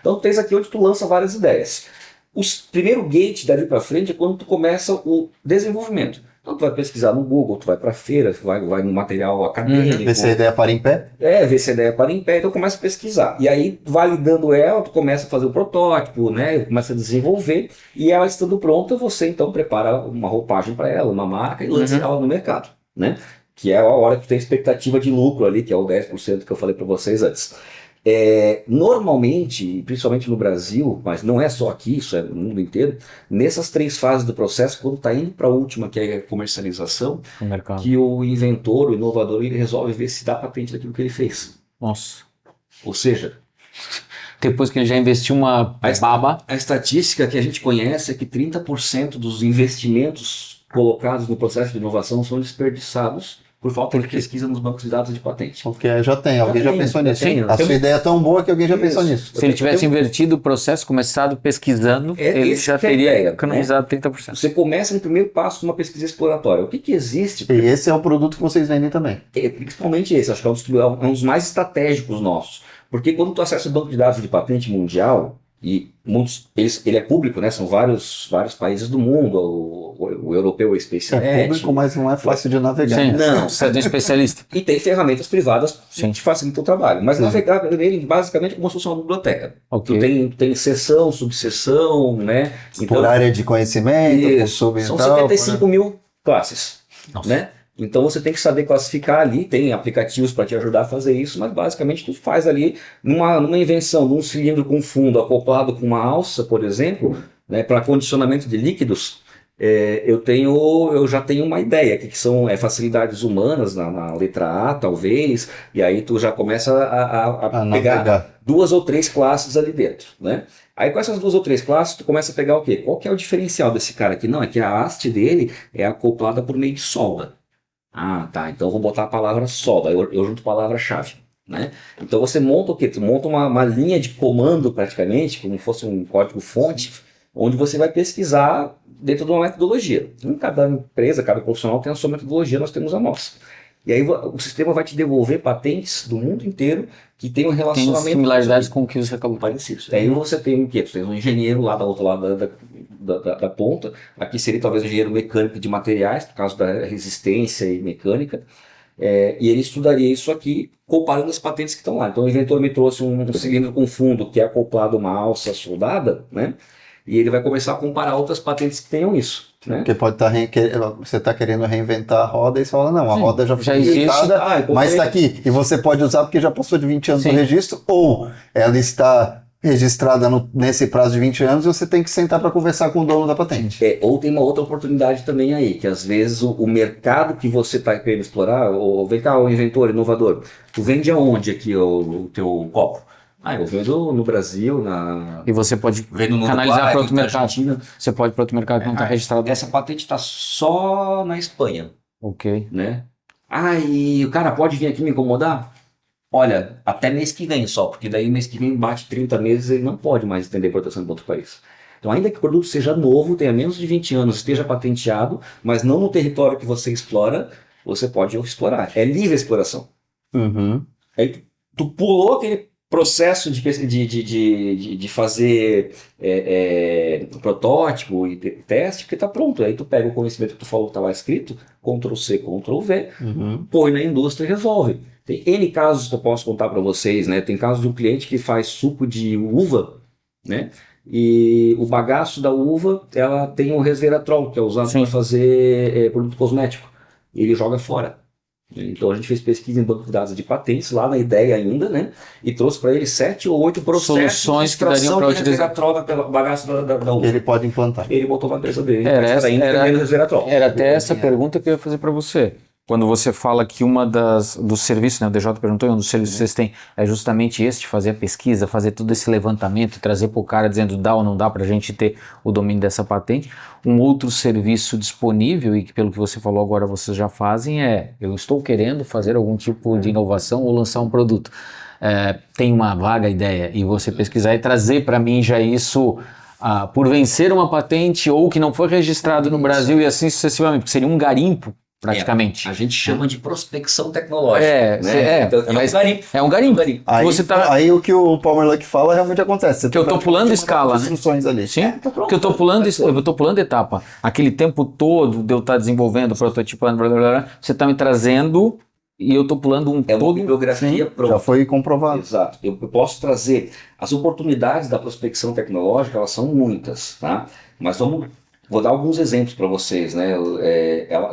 Então tens aqui onde tu lança várias ideias. O primeiro gate dali para frente é quando tu começa o desenvolvimento. Então tu vai pesquisar no Google, tu vai para feira, tu vai no material acadêmico. Ver se a ideia para em pé. Ver se a ideia para em pé, então começa a pesquisar. E aí, validando ela, tu começa a fazer o protótipo, né? Começa a desenvolver, e ela estando pronta, você então prepara uma roupagem para ela, uma marca, e lança ela no mercado, né? Que é a hora que tu tem expectativa de lucro ali, que é o 10% que eu falei para vocês antes. Normalmente, principalmente no Brasil, mas não é só aqui, isso é no mundo inteiro, nessas 3 fases do processo, quando está indo para a última, que é a comercialização, que o inventor, o inovador, ele resolve ver se dá patente daquilo que ele fez. Nossa. Ou seja, depois que ele já investiu uma baba. A estatística que a gente conhece é que 30% dos investimentos colocados no processo de inovação são desperdiçados por falta de pesquisa nos bancos de dados de patente. Porque alguém já pensou nisso. A sua ideia é tão boa que alguém já pensou nisso. Se ele tivesse invertido o processo, começado pesquisando, ele já teria economizado 30%. Você começa no primeiro passo com uma pesquisa exploratória. O que existe? E esse é o produto que vocês vendem também. Principalmente esse, acho que é um dos mais estratégicos nossos. Porque quando tu acessa o banco de dados de patente mundial, e ele é público, né? São vários países do mundo, o europeu é especialmente. É público, mas não é fácil de navegar. Sim, não. Você é um especialista. E tem ferramentas privadas que te facilitam o trabalho. Mas navegar nele basicamente como se fosse uma biblioteca. Okay. Tu tem seção, subseção, né? Então, por área de conhecimento, por sub são 75 mil classes. Nossa. Né? Então você tem que saber classificar ali, tem aplicativos para te ajudar a fazer isso, mas basicamente tu faz ali numa invenção, num cilindro com fundo acoplado com uma alça, por exemplo, né, para condicionamento de líquidos, eu já tenho uma ideia, que são facilidades humanas na letra A, talvez, e aí tu já começa a pegar 2 ou 3 classes ali dentro, né? Aí com essas 2 ou 3 classes, tu começa a pegar o quê? Qual que é o diferencial desse cara aqui? Não, é que a haste dele é acoplada por meio de solda. Ah, tá. Então eu vou botar a palavra solda. Eu junto a palavra-chave, né? Então você monta o quê? Tu monta uma linha de comando praticamente, como se fosse um código-fonte, onde você vai pesquisar dentro de uma metodologia. Cada empresa, cada profissional tem a sua metodologia, nós temos a nossa. E aí o sistema vai te devolver patentes do mundo inteiro que tem um relacionamento... Tem similaridades com o que você acabou de parecido. Aí você tem o quê? Tu tem um engenheiro lá do outro lado da ponta. Aqui seria talvez o engenheiro mecânico de materiais, por causa da resistência e mecânica. E ele estudaria isso aqui, comparando as patentes que estão lá. Então o inventor me trouxe um cilindro com fundo que é acoplado a uma alça soldada, né? E ele vai começar a comparar outras patentes que tenham isso, né? Porque pode estar você está querendo reinventar a roda e você fala, não, a roda já foi existe. inventada, mas está aqui. E você pode usar porque já passou de 20 anos no registro, ou ela está registrada nesse prazo de 20 anos e você tem que sentar para conversar com o dono da patente. Ou tem uma outra oportunidade também aí, que às vezes o mercado que você está querendo explorar, ou vem cá, o inventor, inovador, tu vende aonde aqui o teu copo? Eu vendo no Brasil, E você pode canalizar para outro mercado. Você pode para outro mercado que não está registrado. Essa patente está só na Espanha. Ok. Né? E o cara pode vir aqui me incomodar? Olha, até mês que vem só, porque daí mês que vem bate 30 meses e ele não pode mais estender proteção para outro país. Então, ainda que o produto seja novo, tenha menos de 20 anos, esteja patenteado, mas não no território que você explora, você pode explorar. É livre a exploração. Aí tu pulou aquele processo de fazer protótipo e teste, porque está pronto. Aí tu pega o conhecimento que tu falou que está lá escrito, Ctrl+C, Ctrl+V, põe na indústria e resolve. Tem N casos que eu posso contar para vocês, né? Tem casos de um cliente que faz suco de uva, né? E o bagaço da uva, ela tem o resveratrol, que é usado para fazer produto cosmético. E ele joga fora. Então a gente fez pesquisa em banco de dados de patentes, lá na ideia ainda, né? E trouxe para ele 7 ou 8 processos soluções de extração que de resveratrol pelo bagaço da uva. Ele pode implantar. Ele botou na empresa dele. Era até essa pergunta que eu ia fazer para você. Quando você fala que uma dos serviços, né, o DJ perguntou, um dos serviços que vocês têm é justamente esse, de fazer a pesquisa, fazer todo esse levantamento, trazer para o cara dizendo dá ou não dá para a gente ter o domínio dessa patente. Um outro serviço disponível, e que pelo que você falou agora vocês já fazem, eu estou querendo fazer algum tipo de inovação ou lançar um produto. Tem uma vaga ideia e você pesquisar e trazer para mim já isso... por vencer uma patente ou que não foi registrado no Brasil e assim sucessivamente, porque seria um garimpo praticamente. A gente chama de prospecção tecnológica. Então, é um garimpo. Aí o que o Palmer Luck fala realmente acontece. Que eu estou pulando escala, né? Instruções ali. Sim, que eu estou pulando etapa. Aquele tempo todo de eu estar desenvolvendo, prototipando, blá, blá, blá, você está me trazendo e eu estou pulando uma bibliografia pronta. Já foi comprovado. Exato. Eu posso trazer as oportunidades da prospecção tecnológica, elas são muitas, tá? Mas vou dar alguns exemplos para vocês, né?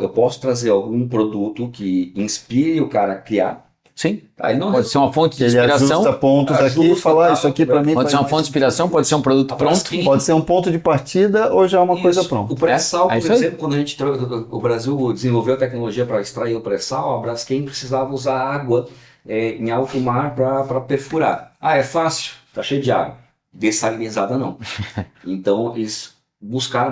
Eu posso trazer algum produto que inspire o cara a criar. Sim. Pode ser uma fonte de inspiração. Ele ajusta pontos aqui e falar isso aqui para mim. Pode ser uma fonte de inspiração, pode ser um produto pronto. Pode ser um ponto de partida ou já uma coisa pronta. O pré-sal, por exemplo, quando o Brasil desenvolveu a tecnologia para extrair o pré-sal, a Braskem precisava usar água em alto mar para perfurar. É fácil, tá cheio de água. Dessalinizada não. Então eles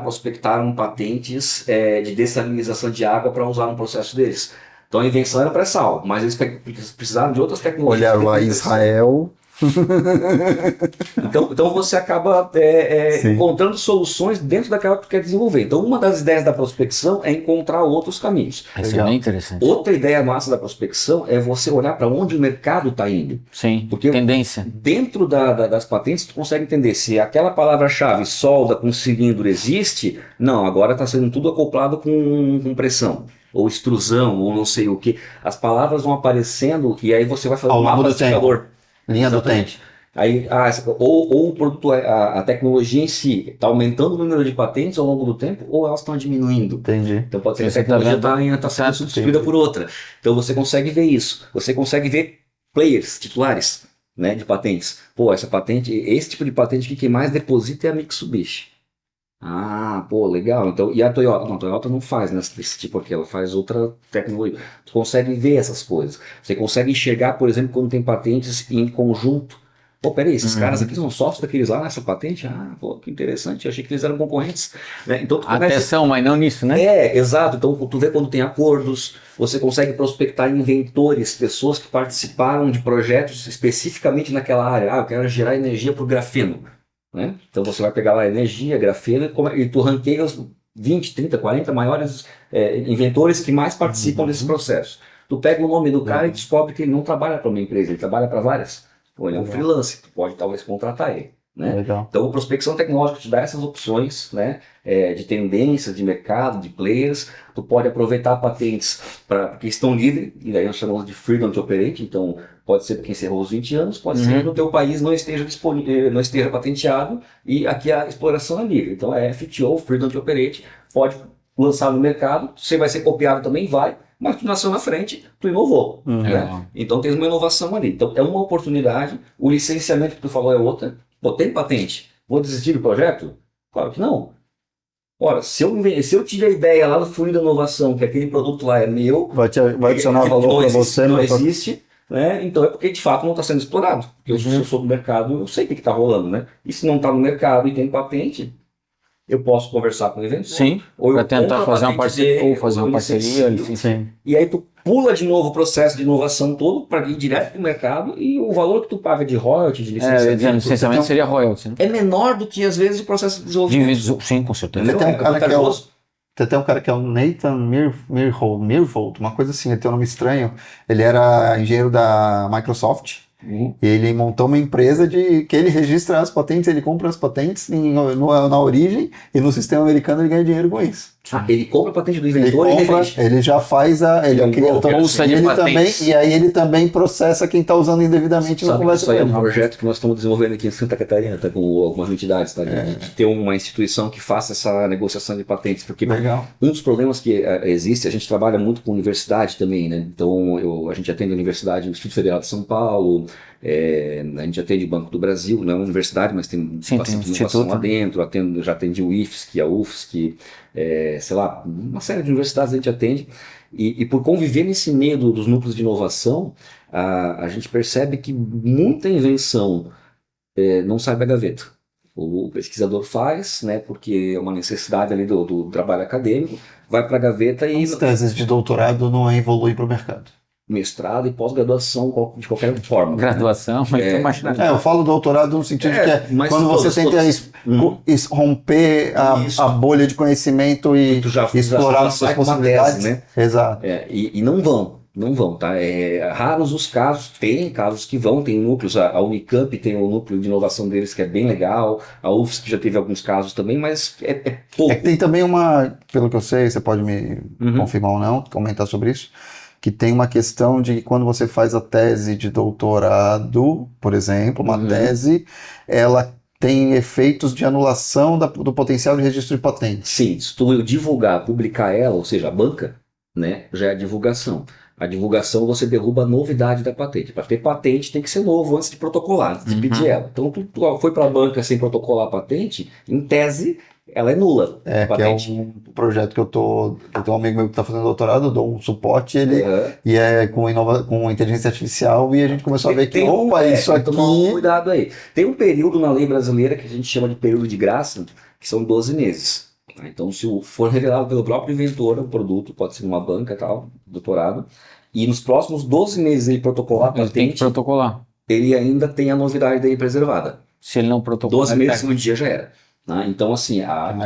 prospectaram patentes de dessalinização de água para usar no processo deles. Então a invenção era pré-sal, mas eles precisaram de outras tecnologias. Olharam lá Israel. Então você acaba encontrando soluções dentro daquela que tu quer desenvolver. Então uma das ideias da prospecção é encontrar outros caminhos. Isso é bem interessante. Outra ideia massa da prospecção é você olhar para onde o mercado está indo. Sim, porque tendência. Dentro das patentes tu consegue entender se aquela palavra-chave solda com cilindro existe, não, agora está sendo tudo acoplado com pressão. Ou extrusão, ou não sei o que. As palavras vão aparecendo e aí você vai fazer um mapa de calor. Linha do tempo. Aí, ou o produto, a tecnologia em si está aumentando o número de patentes ao longo do tempo, ou elas estão diminuindo. Entendi. Então pode ser que a tecnologia está sendo substituída por outra. Então você consegue ver isso. Você consegue ver players titulares, né, de patentes. Essa patente, esse tipo de patente que quem mais deposita é a Mitsubishi. Legal. Então, e a Toyota? Não, a Toyota não faz desse tipo aqui, ela faz outra tecnologia. Tu consegue ver essas coisas. Você consegue enxergar, por exemplo, quando tem patentes em conjunto. Peraí, esses caras aqui são sócios daqueles lá nessa patente? Que interessante, eu achei que eles eram concorrentes. Né? Então, atenção, mas não nisso, né? Exato. Então, tu vê quando tem acordos, você consegue prospectar inventores, pessoas que participaram de projetos especificamente naquela área. Eu quero gerar energia para o grafeno. Né? Então você vai pegar lá energia, grafeno e tu ranqueia os 20, 30, 40 maiores inventores que mais participam desse processo. Tu pega o nome do cara e descobre que ele não trabalha para uma empresa, ele trabalha para várias. Então ele é um freelance, tu pode talvez contratar ele. né? Legal. Então, a prospecção tecnológica te dá essas opções, né, de tendências, de mercado, de players. Tu pode aproveitar patentes que estão livres, e daí nós chamamos de Freedom to Operate. Então, pode ser porque encerrou os 20 anos, pode ser que no teu país não esteja disponível, não esteja patenteado, e aqui a exploração é livre. Então, é FTO, Freedom to Operate, pode lançar no mercado, você vai ser copiado também, vai, mas tu nasceu na frente, tu inovou. Né? Então, tem uma inovação ali. Então, é uma oportunidade. O licenciamento que tu falou é outra. Pô, tem patente? Vou desistir do projeto? Claro que não. Ora, se eu tiver a ideia lá no Fundo da Inovação, que aquele produto lá é meu, Vai adicionar que valor para existe, você, não mas existe, né? Então é porque de fato não está sendo explorado. Porque se eu sou do mercado, eu sei o que está rolando, né? E se não está no mercado e tem patente, eu posso conversar com o inventor. Sim, ou para eu tentar compro a fazer uma patente parceria, dele, ou fazer ou uma eu parceria. licencio. sim. E aí tu pula de novo o processo de inovação todo para ir direto para o mercado, e o valor que tu paga de royalty, de Licenciamento seria royalties, né? é menor do que às vezes o processo de desenvolvimento. Sim, com certeza. Ele tem um cara que é o, vantajoso. tem um cara que é o Nathan Myhrvold, uma coisa assim, ele tem um nome estranho. Ele era engenheiro da Microsoft. E ele montou uma empresa que ele registra as patentes, ele compra as patentes na origem, e no sistema americano ele ganha dinheiro com isso. Ele compra a patente do Ele inventor e compra, revende. ele já faz ele um cria broker, bolsa de ele também, patentes. e aí ele também processa quem está usando indevidamente na Sabe que conversa isso aí é com um ele. projeto que nós estamos desenvolvendo aqui em Santa Catarina, tá, com algumas entidades, tá, de ter uma instituição que faça essa negociação de patentes, porque Legal. um dos problemas que existe, a gente trabalha muito com universidade também, né? Então a gente atende a universidade, o Instituto Federal de São Paulo, a gente atende o Banco do Brasil, não é uma universidade, mas tem bastante inovação lá dentro, já atendi o IFSC, a UFSC, sei lá, uma série de universidades a gente atende, e por conviver nesse meio dos núcleos de inovação, a gente percebe que muita invenção não sai da gaveta. O pesquisador faz, né, porque é uma necessidade ali do trabalho acadêmico, vai para a gaveta e As teses de doutorado não evoluem para o mercado. mestrado e pós-graduação de qualquer forma. Graduação, mas tem mais nada. Eu falo doutorado no sentido de que mas quando você tenta romper a bolha de conhecimento e tu já explorar as suas sai com uma possibilidades. tese, né? Exato. E não vão, tá? Raros os casos, tem casos que vão, tem núcleos, a Unicamp tem um núcleo de inovação deles que é bem legal, a UFSC já teve alguns casos também, mas é pouco. É que tem também pelo que eu sei, você pode me confirmar ou não, comentar sobre isso, que tem uma questão de que quando você faz a tese de doutorado, por exemplo, uma tese, ela tem efeitos de anulação do potencial de registro de patente. Sim, se tu divulgar, publicar ela, ou seja, a banca, né, já é a divulgação. A divulgação você derruba a novidade da patente. Para ter patente tem que ser novo antes de protocolar, antes de pedir ela. Então tu foi para a banca sem protocolar a patente, em tese ela é nula. Que é um projeto que eu tenho um amigo meu que está fazendo doutorado, eu dou um suporte, e é com inteligência artificial, e a gente começou a ver que, isso aqui... Tomar um cuidado aí. Tem um período na lei brasileira que a gente chama de período de graça, que são 12 meses. Então, se for revelado pelo próprio inventor, o produto pode ser numa banca, tal, doutorado, e nos próximos 12 meses ele protocolar a patente, tem que protocolar. Ele ainda tem a novidade dele preservada. Se ele não protocolar... 12 meses no dia já era. Então, assim,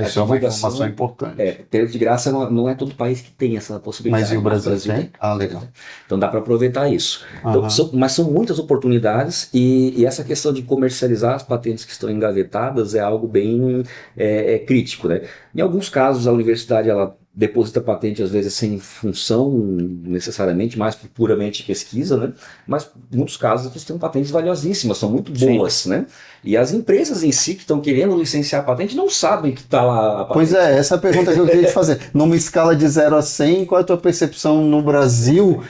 isso é uma informação importante. Período de graça não é todo país que tem essa possibilidade. Mas e o Brasil tem? Legal. Então dá para aproveitar isso. Então, mas são muitas oportunidades, e essa questão de comercializar as patentes que estão engavetadas é algo bem crítico, né? Em alguns casos, a universidade ela deposita patente às vezes sem função necessariamente, mais puramente pesquisa, né? Mas em muitos casos eles têm patentes valiosíssimas, são muito boas, né? E as empresas em si que estão querendo licenciar a patente não sabem que está lá a patente. Pois é, essa é a pergunta que eu queria te fazer. Numa escala de 0 a 100, qual é a tua percepção no Brasil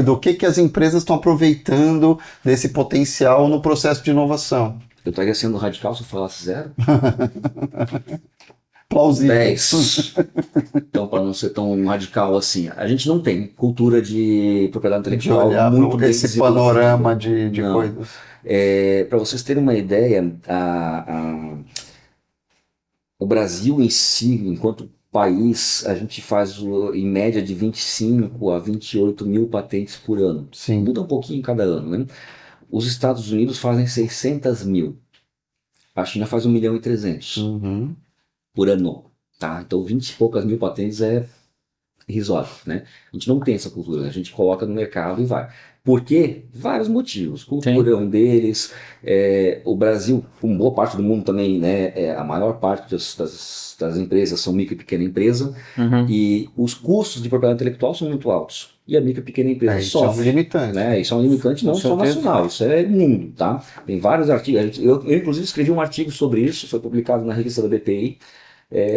do que as empresas estão aproveitando desse potencial no processo de inovação? Eu estaria sendo radical se eu falasse 0? Plausível. 10. Então, para não ser tão radical assim, a gente não tem cultura de propriedade intelectual olhar muito bem esse panorama de coisas. Para vocês terem uma ideia, o Brasil em si, enquanto país, a gente faz em média de 25 a 28 mil patentes por ano. Sim. Muda um pouquinho cada ano, né? Os Estados Unidos fazem 600 mil. A China faz 1.300.000. Por ano, tá? Então 20 e poucas mil patentes é irrisória, né? A gente não tem essa cultura, a gente coloca no mercado e vai. Por quê? Vários motivos. Cultura é um deles. O Brasil, como boa parte do mundo também, né? A maior parte das empresas são micro e pequena empresa. E os custos de propriedade intelectual são muito altos. E a micro e pequena empresa Isso é um sofre. limitante. Né? Isso é um limitante não só nacional, isso é mundo, tá? Tem vários artigos. Eu inclusive, escrevi um artigo sobre isso, foi publicado na revista da BPI,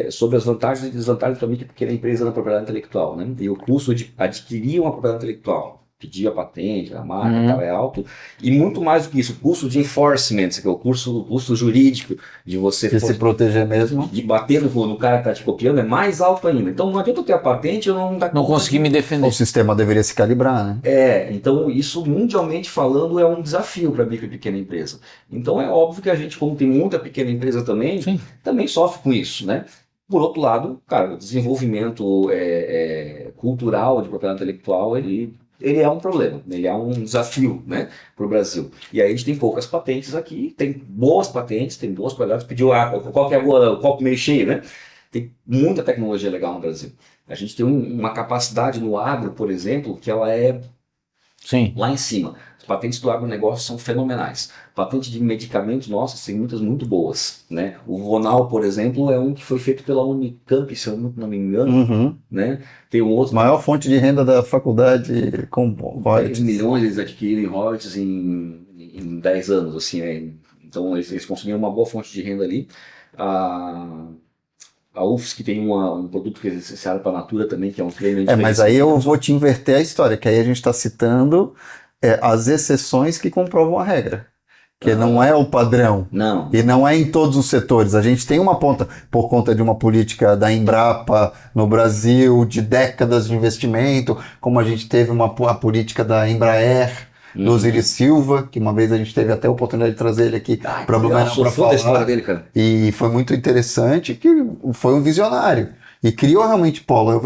sobre as vantagens e desvantagens para a micro e pequena empresa na propriedade intelectual, né? E o custo de adquirir uma propriedade intelectual, pedir a patente, a marca, tal, é alto, e muito mais do que isso, o custo de enforcement, que é o custo jurídico de você De se proteger mesmo. de bater no cara que está te copiando, é mais alto ainda. Então não adianta eu ter a patente, eu não consegui me defender. O sistema deveria se calibrar, né? Então isso mundialmente falando é um desafio para a micro e pequena empresa. Então é óbvio que a gente, como tem muita pequena empresa também, também sofre com isso, né? Por outro lado, cara, o desenvolvimento cultural de propriedade intelectual, ele é um problema, ele é um desafio, né, para o Brasil. E aí a gente tem poucas patentes aqui, tem boas patentes, tem boas qualidades, pediu qual que é o copo meio cheio, né? Tem muita tecnologia legal no Brasil. A gente tem uma capacidade no agro, por exemplo, que ela é lá em cima. As patentes do agronegócio são fenomenais. Patente de medicamentos, nossa, tem muitas muito boas, né? O Vonal, por exemplo, é um que foi feito pela Unicamp, se eu não me engano, né? Tem um outro... Maior fonte de renda da faculdade com royalties. 10 milhões eles adquiriram em royalties em 10 anos, assim, né? Então eles conseguiram uma boa fonte de renda ali. A UFSC tem um produto que é licenciado para a Natura também, que é um prêmio... mas aí eu vou te inverter a história, que aí a gente está citando as exceções que comprovam a regra. Que não é o padrão. Não. E não é em todos os setores. A gente tem uma ponta, por conta de uma política da Embrapa no Brasil, de décadas de investimento, como a gente teve a política da Embraer, do Osiris Silva, que uma vez a gente teve até a oportunidade de trazer ele aqui para Blumenau para falar. Da história dele, cara. E foi muito interessante, que foi um visionário. E criou realmente polo.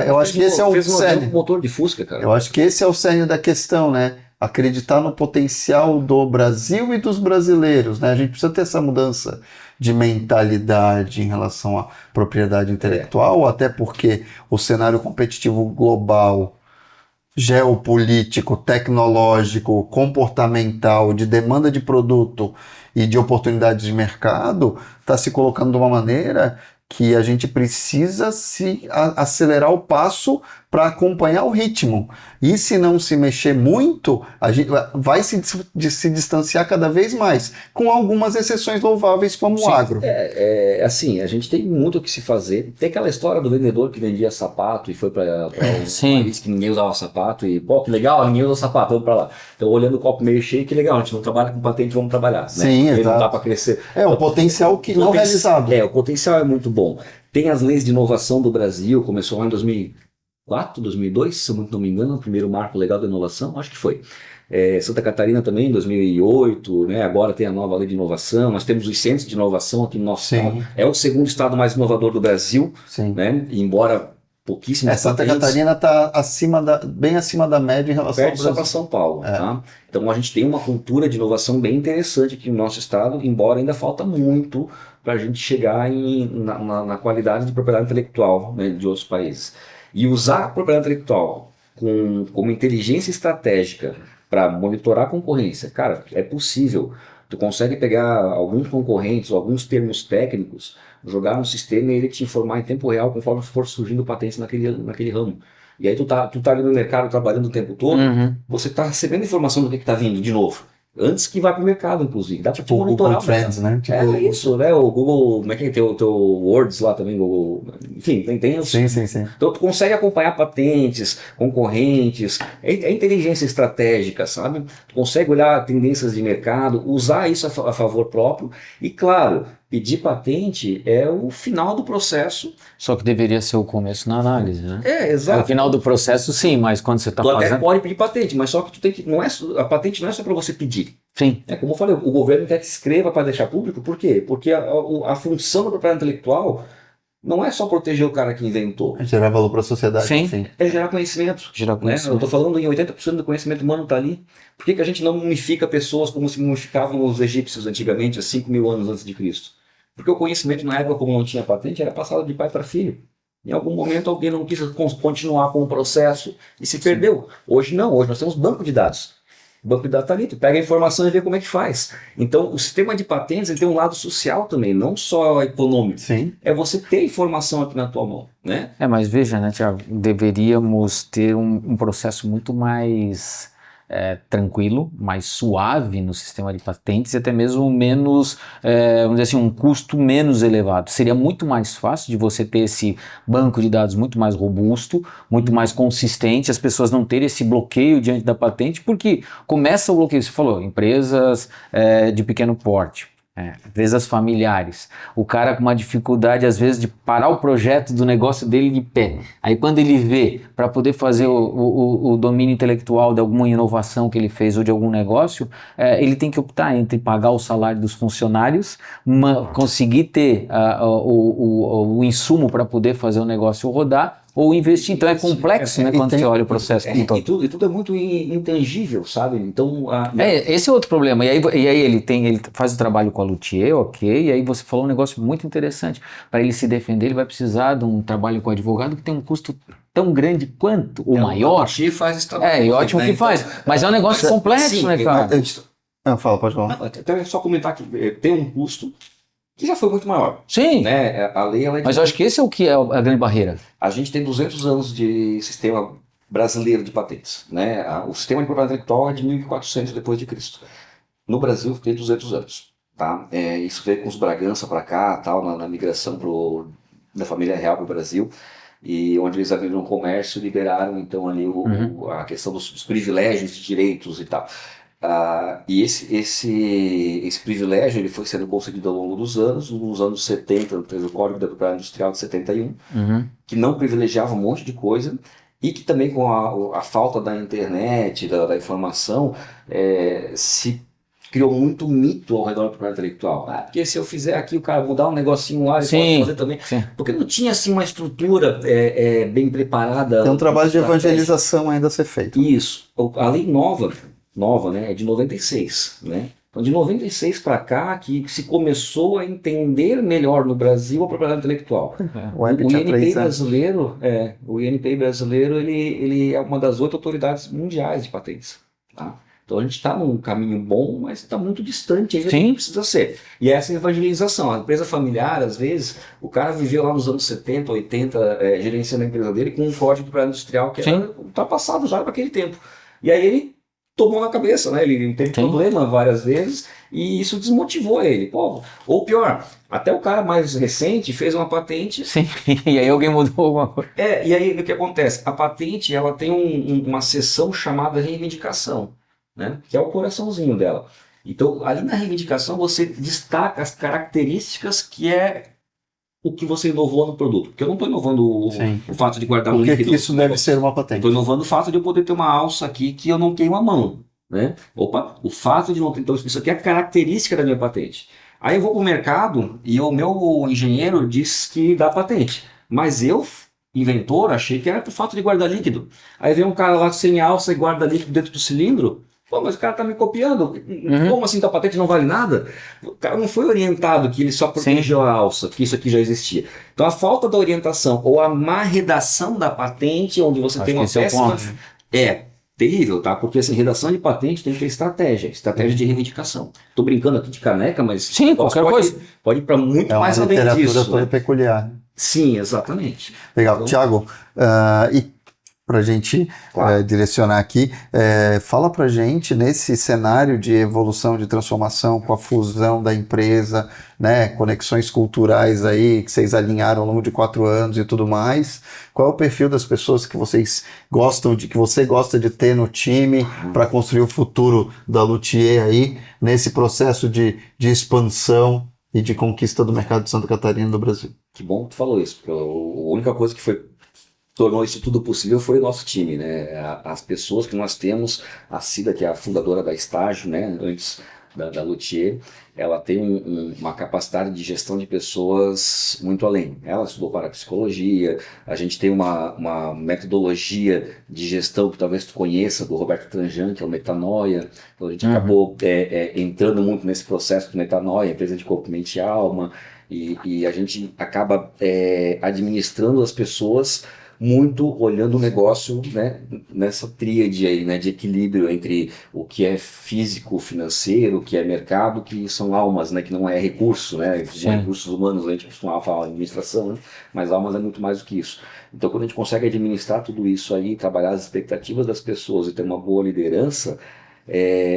Eu acho que esse é o cerne. Um motor de Fusca, cara. Eu acho que esse é o cerne da questão, né? Acreditar no potencial do Brasil e dos brasileiros, né? A gente precisa ter essa mudança de mentalidade em relação à propriedade intelectual, até porque o cenário competitivo global, geopolítico, tecnológico, comportamental, de demanda de produto e de oportunidades de mercado está se colocando de uma maneira que a gente precisa acelerar o passo para acompanhar o ritmo. E se não se mexer muito, a gente vai se distanciar cada vez mais, com algumas exceções louváveis como o agro. Assim, a gente tem muito o que se fazer. Tem aquela história do vendedor que vendia sapato e foi para um país que ninguém usava sapato e, pô, que legal, ninguém usa sapato, vamos para lá. Então, olhando o copo meio cheio, que legal, a gente não trabalha com patente, vamos trabalhar. Né? Sim, exato. Não dá para crescer. O potencial que não realizado. O potencial é muito bom. Tem as leis de inovação do Brasil, começou lá em 2004, 2002, se eu não me engano, o primeiro marco legal da inovação, acho que foi. Santa Catarina também, em 2008, né? Agora tem a nova lei de inovação, nós temos os centros de inovação aqui no nosso estado. É o segundo estado mais inovador do Brasil, né? E embora pouquíssimas Santa Catarina está bem acima da média em relação ao Brasil. Só para São Paulo. Tá? Então a gente tem uma cultura de inovação bem interessante aqui no nosso estado, embora ainda falta muito para a gente chegar na qualidade de propriedade intelectual, né, de outros países. E usar a propriedade intelectual como inteligência estratégica para monitorar a concorrência, cara, é possível. Tu consegue pegar alguns concorrentes, alguns termos técnicos, jogar no sistema e ele te informar em tempo real conforme for surgindo patentes naquele ramo. E aí tu tá ali no mercado trabalhando o tempo todo, você tá recebendo informação do que tá vindo de novo. Antes que vá para o mercado, inclusive. Dá para te monitorar. Google Trends, né? Isso, né? O Google, como é que tem o teu Words lá também, Google, enfim, tem os... Sim. Então tu consegue acompanhar patentes, concorrentes, é inteligência estratégica, sabe? Tu consegue olhar tendências de mercado, usar isso a favor próprio e, claro, pedir patente é o final do processo. Só que deveria ser o começo na análise, né? Exato. O final do processo, sim, mas quando você está fazendo... Tu até pode pedir patente, mas só que tu tem que... a patente não é só para você pedir. Sim. Como eu falei, o governo quer que se escreva para deixar público, por quê? Porque a função da propriedade intelectual não é só proteger o cara que inventou. É gerar valor para a sociedade. Sim. É gerar conhecimento. Né? Eu estou falando em 80% do conhecimento humano está ali. Por que a gente não mumifica pessoas como se mumificavam os egípcios antigamente, há 5.000 anos antes de Cristo? Porque o conhecimento na época, como não tinha patente, era passado de pai para filho. Em algum momento alguém não quis continuar com o processo e se perdeu. Hoje não, hoje nós temos banco de dados. O banco de dados está ali, tu pega a informação e vê como é que faz. Então, o sistema de patentes ele tem um lado social também, não só econômico. Sim. É você ter informação aqui na tua mão, né? Mas veja, né, Thiago, deveríamos ter um processo muito mais tranquilo, mais suave no sistema de patentes e até mesmo menos, vamos dizer assim, um custo menos elevado. Seria muito mais fácil de você ter esse banco de dados muito mais robusto, muito mais consistente, as pessoas não terem esse bloqueio diante da patente, porque começa o bloqueio, você falou, empresas de pequeno porte. Empresas familiares, o cara com uma dificuldade às vezes de parar o projeto do negócio dele de pé, aí quando ele vê para poder fazer o domínio intelectual de alguma inovação que ele fez ou de algum negócio, ele tem que optar entre pagar o salário dos funcionários, conseguir ter o insumo para poder fazer o negócio rodar ou investir. Então é complexo, né, quando você olha o processo como todo. E tudo é muito intangível, sabe? Então, esse é outro problema. E aí ele faz o trabalho com a Luthier, ok, e aí você falou um negócio muito interessante. Para ele se defender, ele vai precisar de um trabalho com advogado que tem um custo tão grande quanto, ou maior. A Luthier faz esse trabalho. E ótimo, né, que faz. Mas é um negócio complexo, sim, né, cara? Fala, pode falar. Então é só comentar que tem um custo que já foi muito maior. Sim, né? A lei, ela mas eu acho que esse é o que é a grande barreira. A gente tem 200 anos de sistema brasileiro de patentes, né? O sistema de propriedade intelectual é de 1400 depois de Cristo. No Brasil tem 200 anos, tá? Isso veio com os Bragança para cá, tal, na migração da família real para o Brasil, e onde eles abriram um comércio, liberaram então ali a questão dos privilégios de direitos e tal. E esse privilégio ele foi sendo concedido ao longo dos anos. Nos anos 70 teve o Código da Propriedade Industrial de 71, que não privilegiava um monte de coisa, e que também com a falta da internet, da informação, se criou muito mito ao redor da propriedade intelectual. Porque se eu fizer aqui, o cara mudar um negocinho lá, ele pode fazer também. Sim. Porque não tinha assim uma estrutura bem preparada. Tem um trabalho de evangelização ainda a ser feito. Isso. A lei nova, né, é de 96, né? Então, de 96 para cá, que se começou a entender melhor no Brasil a propriedade intelectual. O INPI brasileiro, ele é uma das 8 autoridades mundiais de patentes. Tá? Então, a gente está num caminho bom, mas está muito distante ainda do que precisa ser. E essa evangelização, a empresa familiar, às vezes, o cara viveu lá nos anos 70, 80, gerenciando a empresa dele com um código de propriedade industrial que era ultrapassado já para aquele tempo. E aí ele tomou na cabeça, né? Ele teve problema várias vezes e isso desmotivou ele. Ou pior, até o cara mais recente fez uma patente. Sim, e aí alguém mudou alguma coisa. E aí o que acontece? A patente ela tem uma seção chamada reivindicação, né? Que é o coraçãozinho dela. Então, ali na reivindicação você destaca as características que é o que você inovou no produto. Porque eu não estou inovando o fato de guardar um líquido. Porque isso deve ser uma patente. Estou inovando o fato de eu poder ter uma alça aqui que eu não queimo a mão, né? O fato de não ter... Então, isso aqui é a característica da minha patente. Aí eu vou para o mercado e o meu engenheiro diz que dá patente. Mas eu, inventor, achei que era por fato de guardar líquido. Aí vem um cara lá sem alça e guarda líquido dentro do cilindro. Mas o cara tá me copiando. Como assim tua patente não vale nada? O cara não foi orientado que ele só protegeu a alça, que isso aqui já existia. Então a falta da orientação ou a má redação da patente, onde você tem uma péssima... É terrível, tá? Porque essa redação de patente tem que ter estratégia de reivindicação. Tô brincando aqui de caneca, mas... Sim, qualquer coisa. Pode ir para muito mais além disso. É uma literatura toda peculiar. Sim, exatamente. Legal. Então, Thiago, e para a gente direcionar aqui, fala para a gente nesse cenário de evolução, de transformação, com a fusão da empresa, né, conexões culturais aí que vocês alinharam ao longo de 4 anos e tudo mais. Qual é o perfil das pessoas que vocês gostam que você gosta de ter no time para construir o futuro da Luthier aí nesse processo de expansão e de conquista do mercado de Santa Catarina e do Brasil? Que bom que tu falou isso, porque a única coisa que tornou isso tudo possível foi o nosso time, né? As pessoas que nós temos, a Cida, que é a fundadora da Estágio, né? Antes da Luthier, ela tem uma capacidade de gestão de pessoas muito além. Ela estudou parapsicologia, a gente tem uma metodologia de gestão que talvez tu conheça, do Roberto Tranjan, que é o Metanoia. Então a gente acabou entrando muito nesse processo do Metanoia, empresa de corpo, mente e alma. E a gente acaba administrando as pessoas muito olhando o negócio, né, nessa tríade aí, né, de equilíbrio entre o que é físico, financeiro, o que é mercado, que são almas, né, que não é recurso, né, recursos humanos, a gente costumava falar administração, né, mas almas é muito mais do que isso. Então, quando a gente consegue administrar tudo isso aí, trabalhar as expectativas das pessoas e ter uma boa liderança,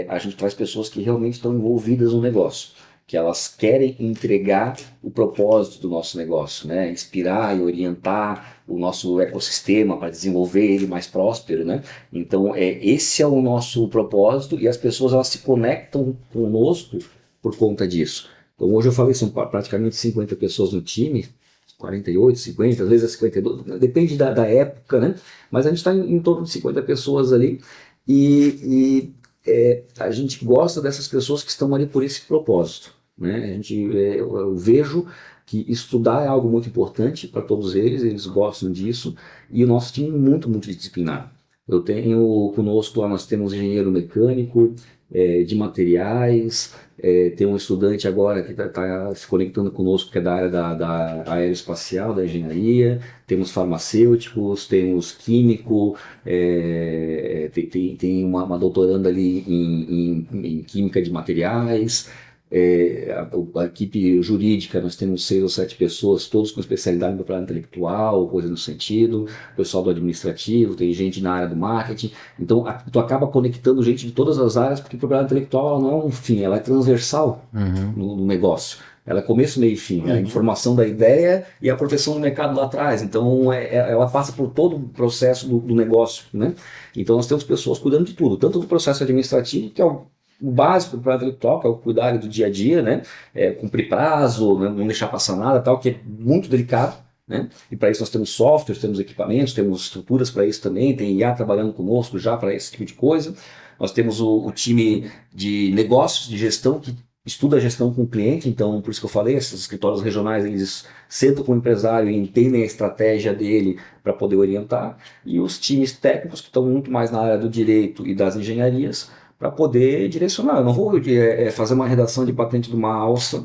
a gente traz pessoas que realmente estão envolvidas no negócio, que elas querem entregar o propósito do nosso negócio, né? Inspirar e orientar o nosso ecossistema para desenvolver ele mais próspero, né? Então, esse é o nosso propósito e as pessoas elas se conectam conosco por conta disso. Então, hoje eu falei, são praticamente 50 pessoas no time, 48, 50, às vezes é 52, depende da época, né? Mas a gente está em torno de 50 pessoas ali a gente gosta dessas pessoas que estão ali por esse propósito, né? Eu vejo que estudar é algo muito importante para todos eles gostam disso, e o nosso time é muito disciplinado. Eu tenho conosco lá, nós temos engenheiro mecânico, de materiais, tem um estudante agora que está se conectando conosco, que é da área da aeroespacial, da engenharia, temos farmacêuticos, temos químico, tem uma doutoranda ali em química de materiais, a equipe jurídica, nós temos 6 ou 7 pessoas, todos com especialidade no propriedade intelectual, coisa no sentido, pessoal do administrativo, tem gente na área do marketing, então tu acaba conectando gente de todas as áreas, porque a propriedade intelectual ela não é um fim, ela é transversal no negócio. Ela é começo, meio e fim, a informação da ideia e a proteção do mercado lá atrás. Então, ela passa por todo o processo do negócio, né? Então, nós temos pessoas cuidando de tudo, tanto do processo administrativo, que é o básico do propriedade intelectual, que é o cuidar do dia a dia, né? Cumprir prazo, né? Não deixar passar nada, tal, que é muito delicado, né? E para isso nós temos softwares, temos equipamentos, temos estruturas para isso também, tem IA trabalhando conosco já para esse tipo de coisa. Nós temos o time de negócios, de gestão, que estuda a gestão com o cliente, então por isso que eu falei, esses escritórios regionais, eles sentam com o empresário e entendem a estratégia dele para poder orientar, e os times técnicos que estão muito mais na área do direito e das engenharias, para poder direcionar. Eu não vou fazer uma redação de patente de uma alça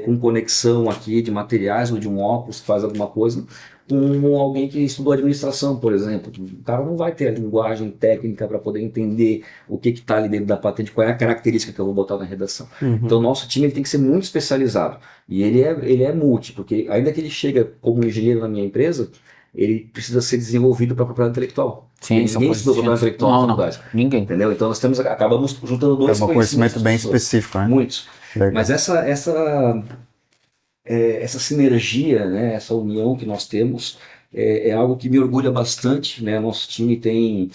com conexão aqui de materiais ou de um óculos que faz alguma coisa, com alguém que estudou administração, por exemplo. O cara não vai ter a linguagem técnica para poder entender o que está ali dentro da patente, qual é a característica que eu vou botar na redação. Então, o nosso time ele tem que ser muito especializado. E ele é multi, porque ainda que ele chega como engenheiro na minha empresa, ele precisa ser desenvolvido para a propriedade intelectual. Sim, ninguém estudou propriedade intelectual na faculdade. Ninguém. Entendeu? Então, nós acabamos juntando dois um conhecimento bem específico, né? Muitos. Legal. Mas essa sinergia, né, essa união que nós temos é algo que me orgulha bastante, né? Nosso time tem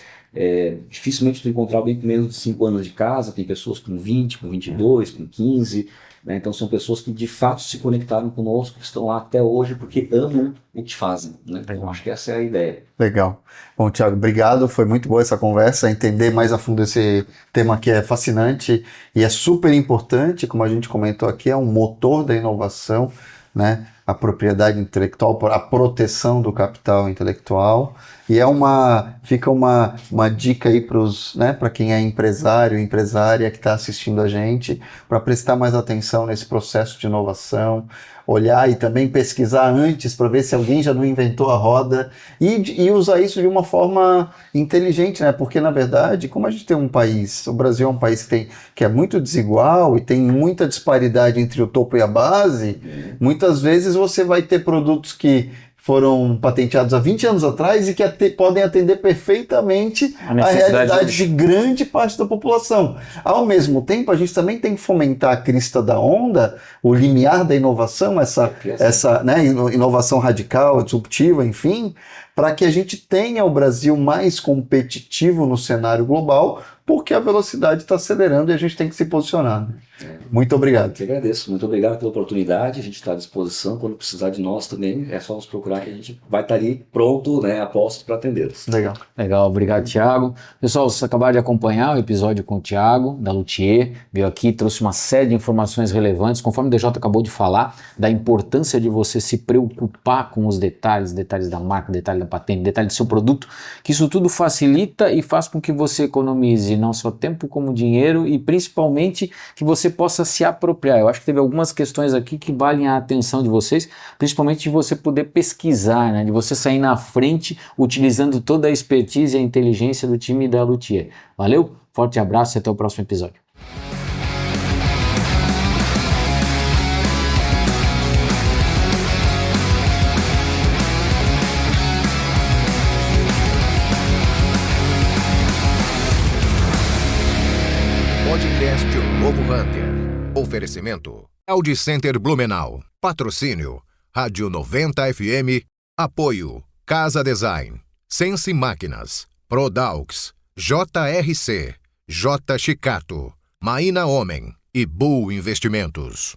dificilmente tu encontrar alguém com menos de 5 anos de casa, tem pessoas com 20, com 22, com 15, né? Então são pessoas que de fato se conectaram conosco, que estão lá até hoje porque amam o que fazem, né? Então acho que essa é a ideia. Legal. Bom, Thiago, obrigado, foi muito boa essa conversa, entender mais a fundo esse tema que é fascinante e é super importante, como a gente comentou aqui, é um motor da inovação, né? A propriedade intelectual, a proteção do capital intelectual, e fica uma dica aí para quem é empresário, empresária que está assistindo a gente, para prestar mais atenção nesse processo de inovação, olhar e também pesquisar antes para ver se alguém já não inventou a roda e usar isso de uma forma inteligente, né? Porque na verdade, como a gente tem um país, o Brasil é um país que é muito desigual e tem muita disparidade entre o topo e a base, muitas vezes você vai ter produtos que foram patenteados há 20 anos atrás e que podem atender perfeitamente a realidade de grande parte da população. Ao mesmo tempo, a gente também tem que fomentar a crista da onda, o limiar da inovação, essa né, inovação radical, disruptiva, enfim, para que a gente tenha o Brasil mais competitivo no cenário global, porque a velocidade está acelerando e a gente tem que se posicionar. Muito obrigado. Eu que agradeço, muito obrigado pela oportunidade, a gente está à disposição, quando precisar de nós também, é só nos procurar que a gente vai estar ali pronto, né, a postos para atendê-los. Legal, obrigado, Thiago. Pessoal, vocês acabaram de acompanhar o episódio com o Thiago, da Luthier, veio aqui, trouxe uma série de informações relevantes, conforme o DJ acabou de falar, da importância de você se preocupar com os detalhes da marca, detalhe da para atender detalhe do seu produto, que isso tudo facilita e faz com que você economize não só tempo como dinheiro e principalmente que você possa se apropriar. Eu acho que teve algumas questões aqui que valem a atenção de vocês, principalmente de você poder pesquisar, né, de você sair na frente utilizando toda a expertise e a inteligência do time da Luthier. Valeu, forte abraço e até o próximo episódio. Podcast O Novo Hunter. Oferecimento Audi Center Blumenau. Patrocínio Rádio 90 FM. Apoio Casa Design. Sense Máquinas. Prodaux. JRC. J Chicato. Maína Homem e Bull Investimentos.